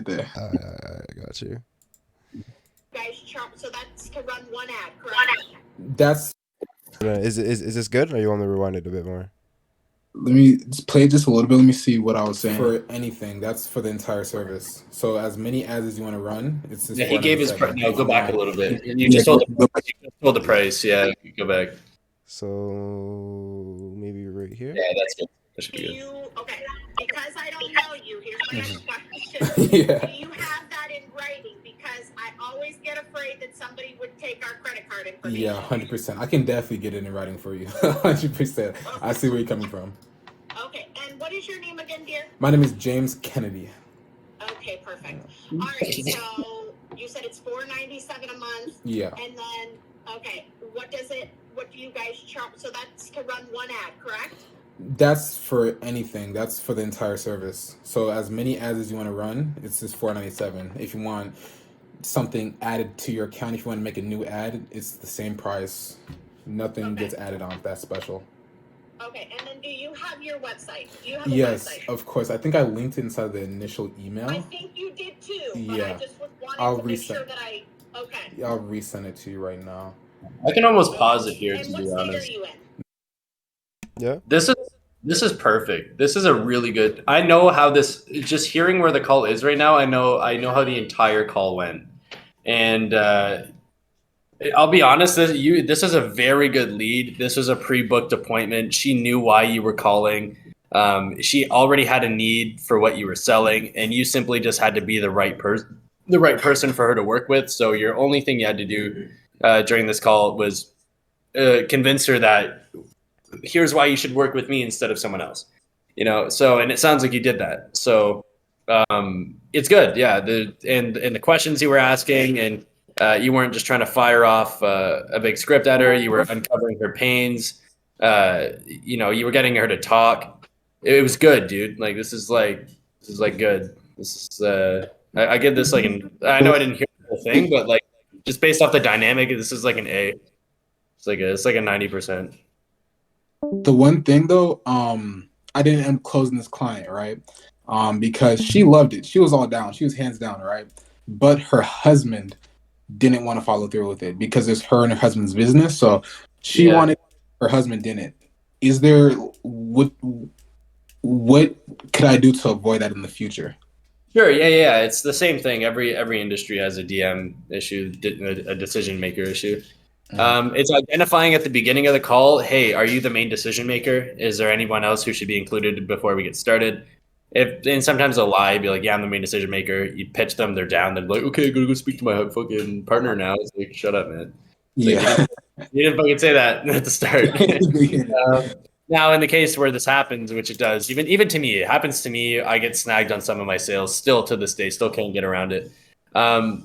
there. I got you. Guys, so that's to run one ad, correct? That's. Is this good, or you want me to rewind it a bit more? Let me just play just a little bit. Let me see what I was saying. For anything, that's for the entire service. So as many ads as you want to run, it's just. Yeah, he gave his price. No, go back a little bit. You just told the price. Yeah, go back. So maybe right here. Yeah, that's good. That should be good. Okay, because I don't know you, here's my next question. Do you have that in writing? Because I always get afraid that somebody would take our credit card information. Yeah, 100%. I can definitely get it in writing for you. 100%. Okay. I see where you're coming from. Okay, and what is your name again, dear? My name is James Kennedy. Okay, perfect. All right, so you said it's $4.97 a month. Yeah. And then, okay, what do you guys charge? So that's to run one ad, correct? That's for anything. That's for the entire service. So as many ads as you want to run, it's just $4.97. If you want something added to your account, if you want to make a new ad, it's the same price. Nothing gets added on. That's special. Okay, and then do you have your website? Do you have a Yes, website? of course. I think I linked it inside the initial email. I think you did too. But Yeah. I just wanted to make sure that okay. I'll resend it to you right now. I can almost pause it here, And to what be state honest. are you in? Yeah. This is perfect. This is a really good. I know how this. Just hearing where the call is right now, I know how the entire call went, and I'll be honest. This is a very good lead. This was a pre-booked appointment. She knew why you were calling. She already had a need for what you were selling, and you simply just had to be the right person for her to work with. So your only thing you had to do during this call was convince her that here's why you should work with me instead of someone else. So, and it sounds like you did that. So it's good. Yeah. And the questions you were asking, and you weren't just trying to fire off a big script at her. You were uncovering her pains. You were getting her to talk. It was good, dude. Like, this is good. This is, I give this like I know I didn't hear the whole thing, but like, just based off the dynamic, this is like an A. It's like a 90%. The one thing though, I didn't end up closing this client, right? Because she loved it. She was all down. She was hands down, right? But her husband didn't want to follow through with it because it's her and her husband's business. So she wanted, her husband didn't. Is there what could I do to avoid that in the future? Sure. Yeah. It's the same thing. Every industry has a DM issue, a decision maker issue. It's identifying at the beginning of the call, hey, are you the main decision maker? Is there anyone else who should be included before we get started? And sometimes they'll lie, be like, yeah, I'm the main decision maker. You pitch them, they're down. They're like, okay, go speak to my fucking partner now. It's like, shut up, man. Yeah. You didn't fucking say that at the start. Now, in the case where this happens, which it does, even to me, it happens to me. I get snagged on some of my sales still to this day, still can't get around it. A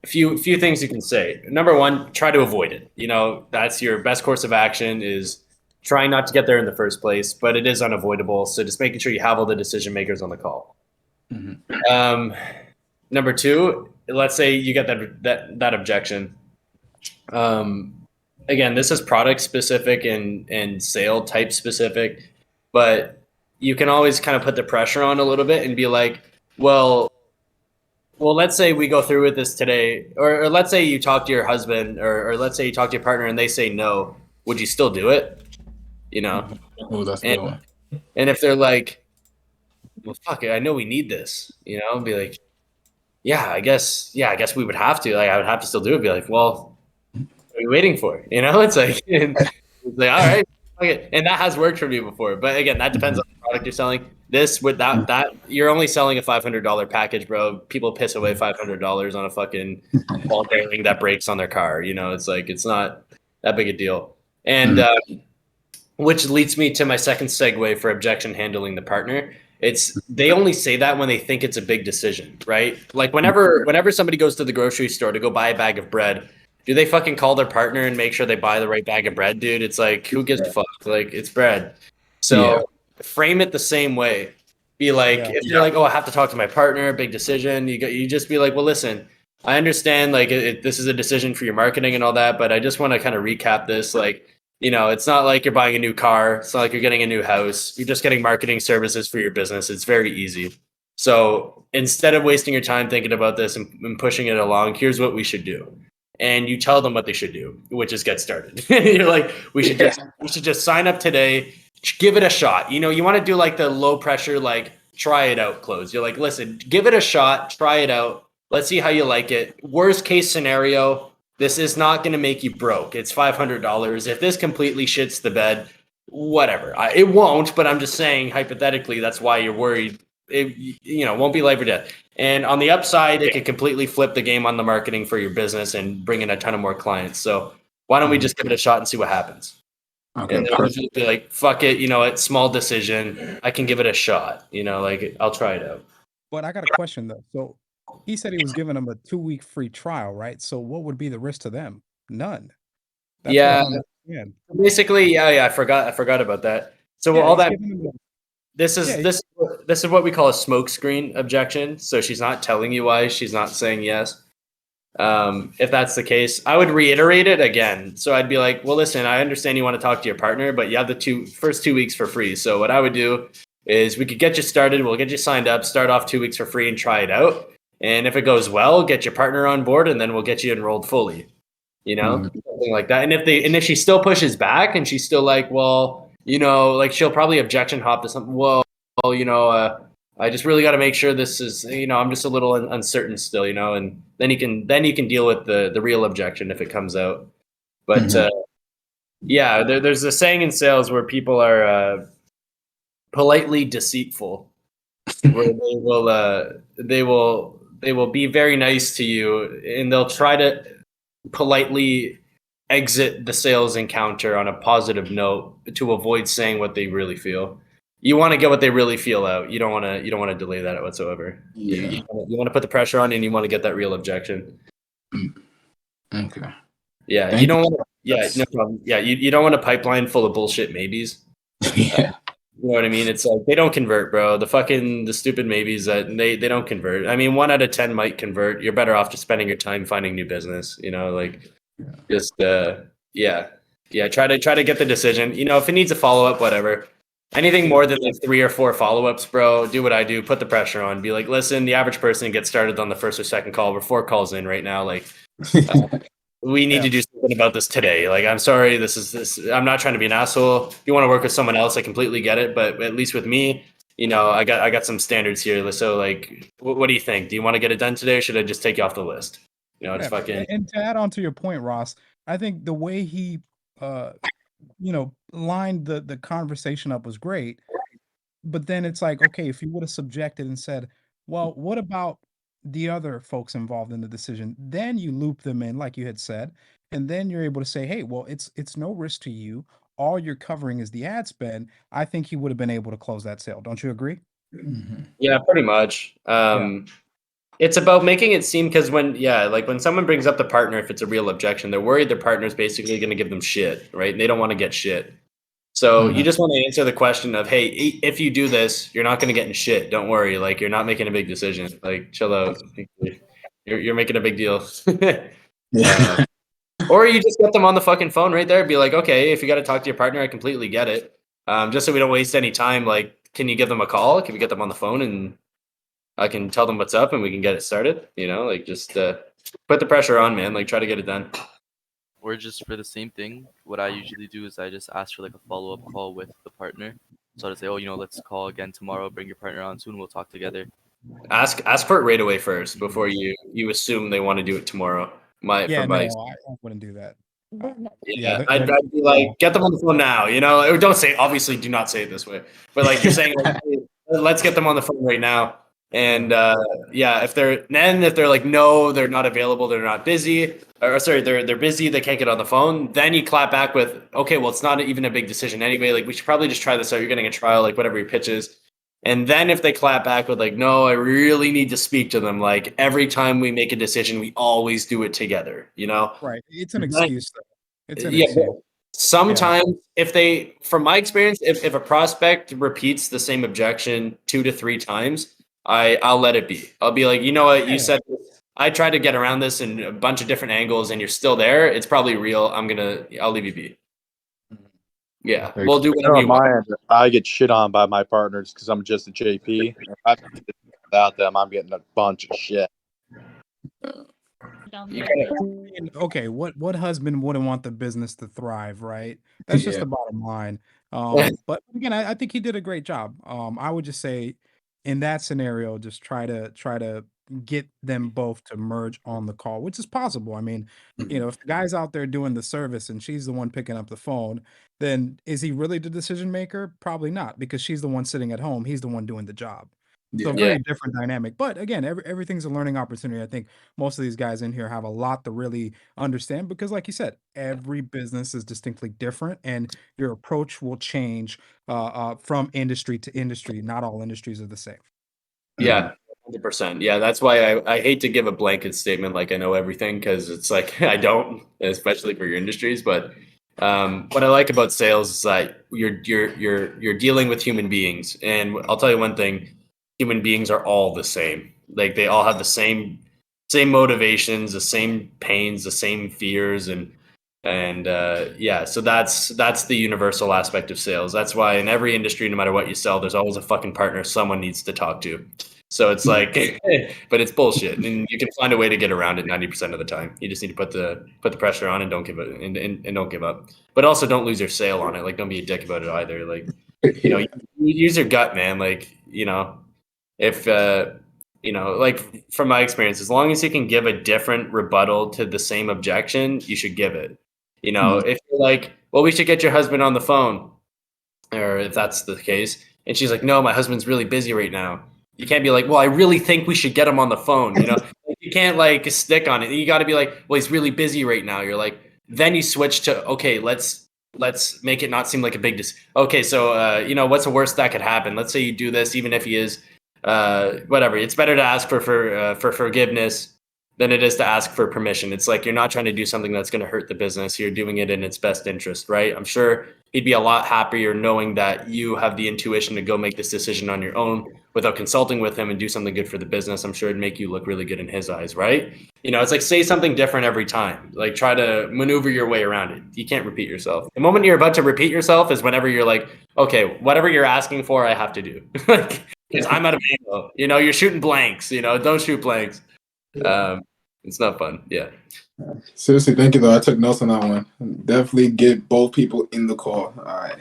few things you can say. Number one, try to avoid it. That's your best course of action, is trying not to get there in the first place, but it is unavoidable. So just making sure you have all the decision makers on the call. Mm-hmm. Number two, let's say you get that objection. Again, this is product specific and sale type specific, but you can always kind of put the pressure on a little bit and be like, well, let's say we go through with this today, or let's say you talk to your husband, or let's say you talk to your partner and they say no. Would you still do it? Oh, that's a good one. And if they're like, well, fuck it, I know we need this, be like, I guess we would have to. Like, I would have to still do it. Be like, well, what are you waiting for? It's like, all right. Okay. And that has worked for me before. But again, that depends on the product you're selling. This with that you're only selling a $500 package, bro. People piss away $500 on a fucking ball bearing that breaks on their car. It's like, it's not that big a deal. And which leads me to my second segue for objection handling the partner. They only say that when they think it's a big decision, right? Like whenever somebody goes to the grocery store to go buy a bag of bread, do they fucking call their partner and make sure they buy the right bag of bread, dude? It's like, who gives a fuck? Like, it's bread. So frame it the same way. Be like, if you're like, oh, I have to talk to my partner, big decision. You just be like, well, listen, I understand, like, this is a decision for your marketing and all that, but I just want to kind of recap this. Like, it's not like you're buying a new car. It's not like you're getting a new house. You're just getting marketing services for your business. It's very easy. So instead of wasting your time thinking about this and pushing it along, here's what we should do. And you tell them what they should do, which is get started. You're like, we should just sign up today, give it a shot. You want to do like the low pressure, like try it out close. You're like, listen, give it a shot, try it out. Let's see how you like it. Worst case scenario, this is not going to make you broke. It's $500. If this completely shits the bed, whatever. It won't, but I'm just saying hypothetically, that's why you're worried. It won't be life or death. And on the upside, it could completely flip the game on the marketing for your business and bring in a ton of more clients. So why don't we just give it a shot and see what happens? Okay, and then just be like, fuck it, it's small decision. I can give it a shot. Like, I'll try it out. But I got a question though. So he said he was giving them a 2-week free trial, right? So what would be the risk to them? None. That's basically, I forgot about that. So all that. This is what we call a smoke screen objection. So she's not telling you why. She's not saying yes. If that's the case, I would reiterate it again. So I'd be like, well, listen, I understand you want to talk to your partner, but you have the first 2 weeks for free. So what I would do is we could get you started. We'll get you signed up, start off 2 weeks for free and try it out. And if it goes well, get your partner on board and then we'll get you enrolled fully, something like that. And if she still pushes back and she's still like, well, like she'll probably objection hop to something. Well, I just really got to make sure this is, I'm just a little uncertain still, and then you can deal with the real objection if it comes out. But there's a saying in sales where people are politely deceitful, where they will be very nice to you, and they'll try to politely exit the sales encounter on a positive note to avoid saying what they really feel. You want to get what they really feel out. You don't want to delay that whatsoever. Yeah. You want to put the pressure on, and you want to get that real objection. Okay. Yeah, Thank you don't you. want to. Yeah, That's- no problem. Yeah, you don't want a pipeline full of bullshit maybes. Yeah. You know what I mean? It's like they don't convert, bro. The stupid maybes that they don't convert. I mean, 1 out of 10 might convert. You're better off just spending your time finding new business. You know, like just yeah. Try to get the decision. You know, if it needs a follow up, whatever. Anything more than like 3 or 4 follow ups, bro. Do what I do. Put the pressure on. Be like, listen, the average person gets started on the first or second call. We're 4 calls in right now. Like, we need to do something about this today. Like, I'm sorry, this. I'm not trying to be an asshole. If you want to work with someone else, I completely get it. But at least with me, you know, I got some standards here. So, like, what do you think? Do you want to get it done today, or should I just take you off the list? You know, it's fucking. And to add on to your point, Ross, I think the way he, lined the conversation up was great. But then it's like, okay, if you would have subjected and said, well, what about the other folks involved in the decision? Then you loop them in, like you had said, and then you're able to say, hey, well, it's no risk to you. All you're covering is the ad spend. I think he would have been able to close that sale. Don't you agree? Yeah, pretty much. It's about making it seem because when someone brings up the partner, if it's a real objection, they're worried their partner's basically going to give them shit, right? And they don't want to get shit. So you just want to answer the question of, hey, if you do this, you're not going to get in shit. Don't worry. Like, you're not making a big decision. Like, chill out. You're making a big deal. Or you just get them on the fucking phone right there. Be like, okay, if you got to talk to your partner, I completely get it. Just so we don't waste any time, like, can you give them a call? Can we get them on the phone and I can tell them what's up and we can get it started? You know, like, just put the pressure on, man. Like, try to get it done. Or just for the same thing, what I usually do is I just ask for like a follow-up call with the partner. So I just say, oh, let's call again tomorrow. Bring your partner on soon. We'll talk together. Ask for it right away first before you assume they want to do it tomorrow. I wouldn't do that. I'd be like, get them on the phone now. You know, or don't say. Obviously, do not say it this way. But like you're saying, like, hey, let's get them on the phone right now. And if they're like, no, they're not available, they're not busy, or sorry, they're busy, they can't get on the phone, then you clap back with, okay, well, it's not even a big decision anyway. Like, we should probably just try this out. You're getting a trial, like whatever your pitch is. And then if they clap back with like, no, I really need to speak to them. Like, every time we make a decision, we always do it together. You know, right? It's an excuse. It's an yeah. excuse. Sometimes from my experience, if a prospect repeats the same objection 2 to 3 times, I'll let it be. I'll be like, you know what, you said this. I tried to get around this in a bunch of different angles and you're still there. It's probably real. I'll leave you be. Yeah. We'll do whatever you want. I get shit on by my partners because I'm just a JP. Without them, I'm getting a bunch of shit. Okay, what husband wouldn't want the business to thrive, right? That's just the bottom line. But again, I think he did a great job. I would just say in that scenario, just try to get them both to merge on the call, which is possible. I mean, if the guy's out there doing the service and she's the one picking up the phone, then is he really the decision maker? Probably not, because she's the one sitting at home. He's the one doing the job. So very different dynamic. But again, everything's a learning opportunity. I think most of these guys in here have a lot to really understand because, like you said, every business is distinctly different and your approach will change from industry to industry. Not all industries are the same. Yeah, 100%. Yeah, that's why I hate to give a blanket statement like I know everything, because it's like I don't, especially for your industries. But what I like about sales is that you're dealing with human beings, and I'll tell you one thing: human beings are all the same. Like, they all have the same motivations, the same pains, the same fears, and so that's the universal aspect of sales. That's why in every industry, no matter what you sell, there's always a fucking partner someone needs to talk to. So it's like, but it's bullshit, and you can find a way to get around it 90% of the time. You just need to put the pressure on and don't give it and don't give up. But also don't lose your sale on it. Like, don't be a dick about it either. Like, you use your gut, man. Like, if like from my experience, as long as you can give a different rebuttal to the same objection, you should give it. If you're like, well, we should get your husband on the phone, or if that's the case, and she's like, no, my husband's really busy right now. You can't be like, well, I really think we should get him on the phone. You know, you can't like stick on it. You got to be like, well, he's really busy right now. You're like, then you switch to, okay, let's make it not seem like a big okay, so you know, what's the worst that could happen? Let's say you do this, even if he is whatever. It's better to ask for forgiveness than it is to ask for permission. It's like you're not trying to do something that's going to hurt the business. You're doing it in its best interest, right? I'm sure he'd be a lot happier knowing that you have the intuition to go make this decision on your own without consulting with him and do something good for the business. I'm sure it'd make you look really good in his eyes, right? You know, it's like say something different every time. Like try to maneuver your way around it. You can't repeat yourself. The moment you're about to repeat yourself is whenever you're like, okay, whatever you're asking for, I have to do. Like, because I'm out of ammo. You know, you're shooting blanks. You know, don't shoot blanks. It's not fun. Yeah. Seriously, thank you though. I took notes on that one. Definitely get both people in the call. All right.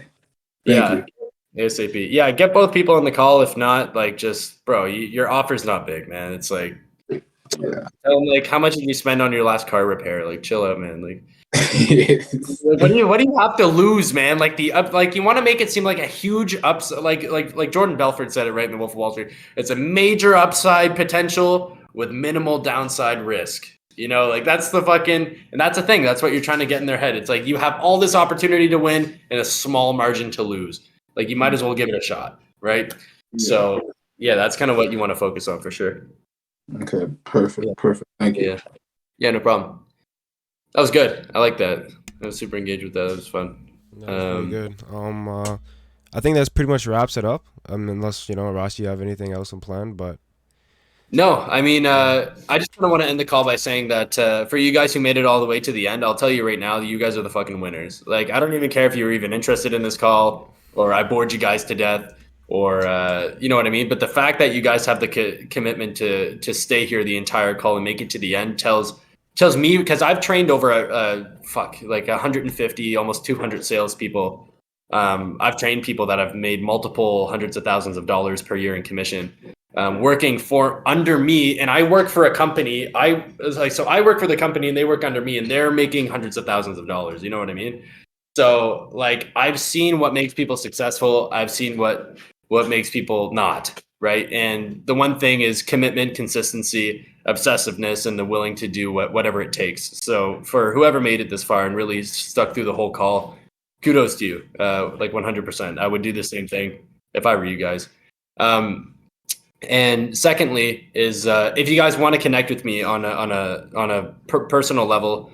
Thank you. ASAP. Yeah, get both people on the call. If not, like, just bro, your offer's not big, man. It's like, tell them, like, how much did you spend on your last car repair? Like, chill out, man. Like, what do you have to lose, man? Like like you want to make it seem like a huge like Jordan Belfort said it right in The Wolf of Wall Street. It's a major upside potential with minimal downside risk. You know, like that's the fucking, and that's the thing. That's what you're trying to get in their head. It's like you have all this opportunity to win and a small margin to lose. Like you might as well give it a shot, right? Yeah. So yeah, that's kind of what you want to focus on for sure. Okay, perfect, perfect. Thank you. Yeah, no problem. That was good. I like that. I was super engaged with that. It was fun. That was pretty good. I think that's pretty much wraps it up. Unless Ross, you have anything else in plan, but. No, I mean, I just kind of want to end the call by saying that for you guys who made it all the way to the end, I'll tell you right now, you guys are the fucking winners. Like, I don't even care if you were even interested in this call or I bored you guys to death or, you know what I mean? But the fact that you guys have the commitment to stay here the entire call and make it to the end tells me, because I've trained over like 150, almost 200 salespeople. I've trained people that have made multiple hundreds of thousands of dollars per year in commission. Working under me, and I work for a company. I work for the company and they work under me and they're making hundreds of thousands of dollars. You know what I mean? So like I've seen what makes people successful. I've seen what makes people not, right? And the one thing is commitment, consistency, obsessiveness, and the willing to do whatever it takes. So for whoever made it this far and really stuck through the whole call, kudos to you. Like 100%. I would do the same thing if I were you guys. And secondly is if you guys want to connect with me on a personal level,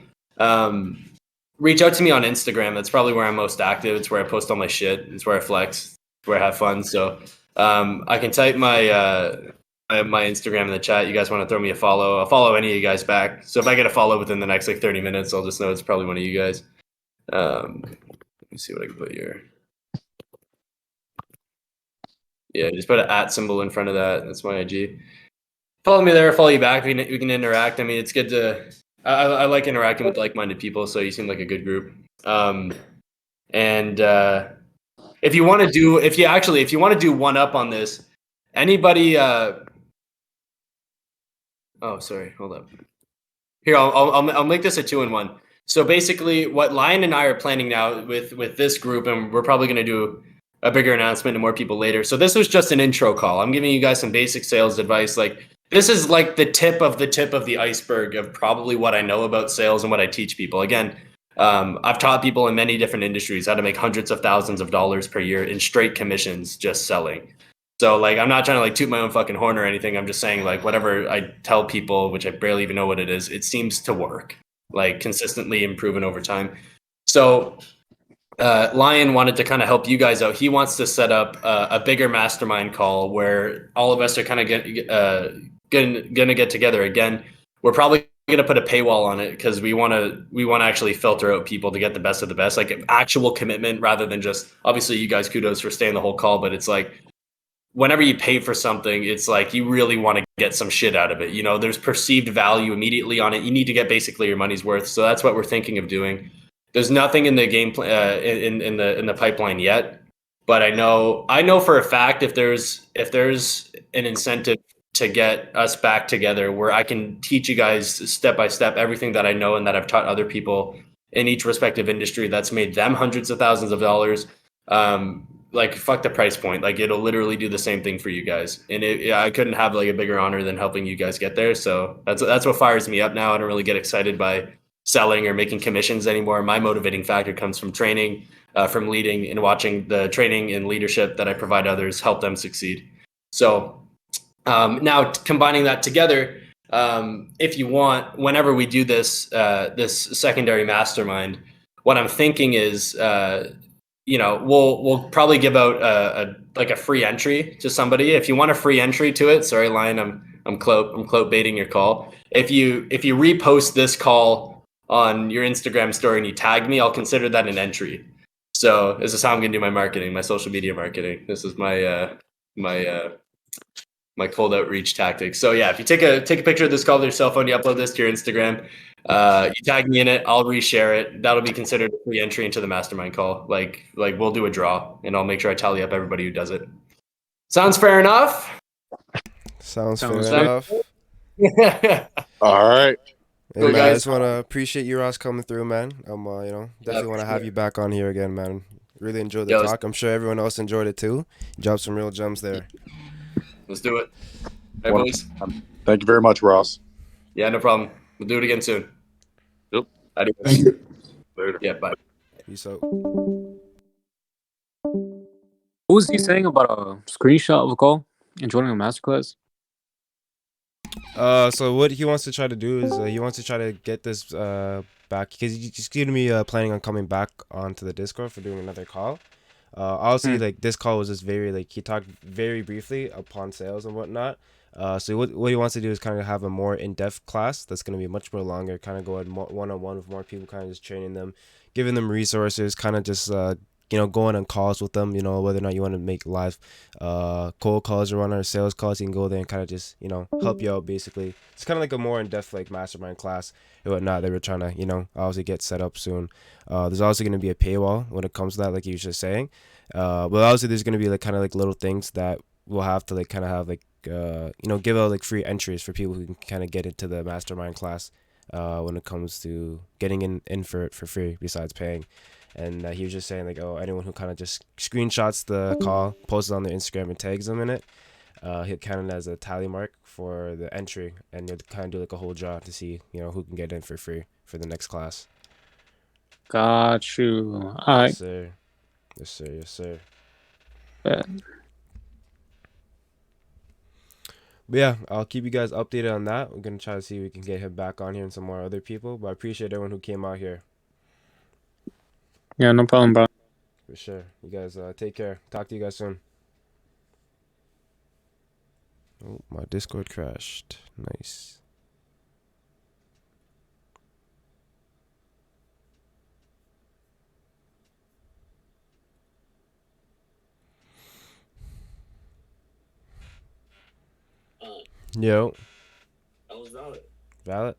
reach out to me on Instagram. That's probably where I'm most active. It's where I post all my shit. It's where I flex. It's where I have fun. So I can type my Instagram in the chat. You guys want to throw me a follow? I'll follow any of you guys back. So if I get a follow within the next like 30 minutes, I'll just know it's probably one of you guys. Let me see what I can put here. Yeah, just put an @ symbol in front of that. That's my IG. Follow me there. Follow you back. We can interact. I mean, it's good to. I like interacting with like-minded people. So you seem like a good group. And if you want to do one up on this, anybody. Oh, sorry. Hold up. Here, I'll make this a 2-in-1. So basically, what Lion and I are planning now with this group, and we're probably going to do a bigger announcement and more people later. So this was just an intro call. I'm giving you guys some basic sales advice. Like this is like the tip of the iceberg of probably what I know about sales and what I teach people. Again, I've taught people in many different industries how to make hundreds of thousands of dollars per year in straight commissions just selling. So like, I'm not trying to like toot my own fucking horn or anything. I'm just saying like whatever I tell people, which I barely even know what it is, it seems to work like consistently improving over time. So Lion wanted to kind of help you guys out. He wants to set up a bigger mastermind call where all of us are kind of gonna get together again. We're probably gonna put a paywall on it because we want to actually filter out people to get the best of the best, like actual commitment rather than just obviously you guys kudos for staying the whole call, but it's like whenever you pay for something, it's like you really want to get some shit out of it. You know, there's perceived value immediately on it. You need to get basically your money's worth. So that's what we're thinking of doing. There's nothing in the game in the pipeline yet, but I know for a fact if there's an incentive to get us back together where I can teach you guys step by step everything that I know and that I've taught other people in each respective industry that's made them hundreds of thousands of dollars. like fuck the price point. Like it'll literally do the same thing for you guys. And I couldn't have like a bigger honor than helping you guys get there. So that's what fires me up now. I don't really get excited by selling or making commissions anymore. My motivating factor comes from training, from leading, and watching the training and leadership that I provide others help them succeed. So now combining that together, if you want, whenever we do this this secondary mastermind, what I'm thinking is, we'll probably give out a free entry to somebody. If you want a free entry to it, sorry, Lion, I'm clout baiting your call. If you repost this call on your Instagram story and you tag me, I'll consider that an entry. So this is how I'm gonna do my marketing, my social media marketing. This is my my cold outreach tactics. So yeah, if you take a picture of this call with your cell phone, you upload this to your Instagram, you tag me in it, I'll reshare it. That'll be considered a free entry into the mastermind call. Like we'll do a draw, and I'll make sure I tally up everybody who does it. Sounds fair enough? Sounds fair enough. All right. Hey, Cool, man, I guys. just want to appreciate you, Ross, coming through, man. Definitely want to have you back on here again, man. Really enjoyed the Yeah, talk. I'm sure everyone else enjoyed it too. You dropped some real gems there. Let's do it. Hey, boys. Thank you very much, Ross. Yeah, no problem. We'll do it again soon. Yep. Adios. Thank you. Later. Yeah, bye. Peace out. What was he saying about a screenshot of a call and joining a masterclass? So what he wants to try to do is he wants to try to get this back because he's going to be planning on coming back onto the Discord for doing another call. Obviously, like this call was just very like he talked very briefly upon sales and whatnot. So what he wants to do is kind of have a more in-depth class that's going to be much more longer, kind of go one-on-one with more people, kind of just training them, giving them resources, kind of just going on calls with them, whether or not you want to make live cold calls or run our sales calls, you can go there and kind of just help you out. Basically, it's kind of like a more in-depth like mastermind class and whatnot that we're trying to obviously get set up soon. There's also going to be a paywall when it comes to that, like you were just saying, but obviously there's going to be like kind of like little things that we'll have to like kind of have like give out like free entries for people who can kind of get into the mastermind class when it comes to getting in for it for free besides paying. And he was just saying like, oh, anyone who kind of just screenshots the call, posts it on their Instagram and tags them in it, he'll count it as a tally mark for the entry, and you'll kind of do like a whole draw to see who can get in for free for the next class. Got you. Yes, sir. Yes, sir. Yes, sir. Yeah. But yeah, I'll keep you guys updated on that. We're gonna try to see if we can get him back on here and some more other people. But I appreciate everyone who came out here. Yeah, no problem, bro. For sure. You guys take care. Talk to you guys soon. Oh, my Discord crashed. Nice. Yo. That was valid. Valid?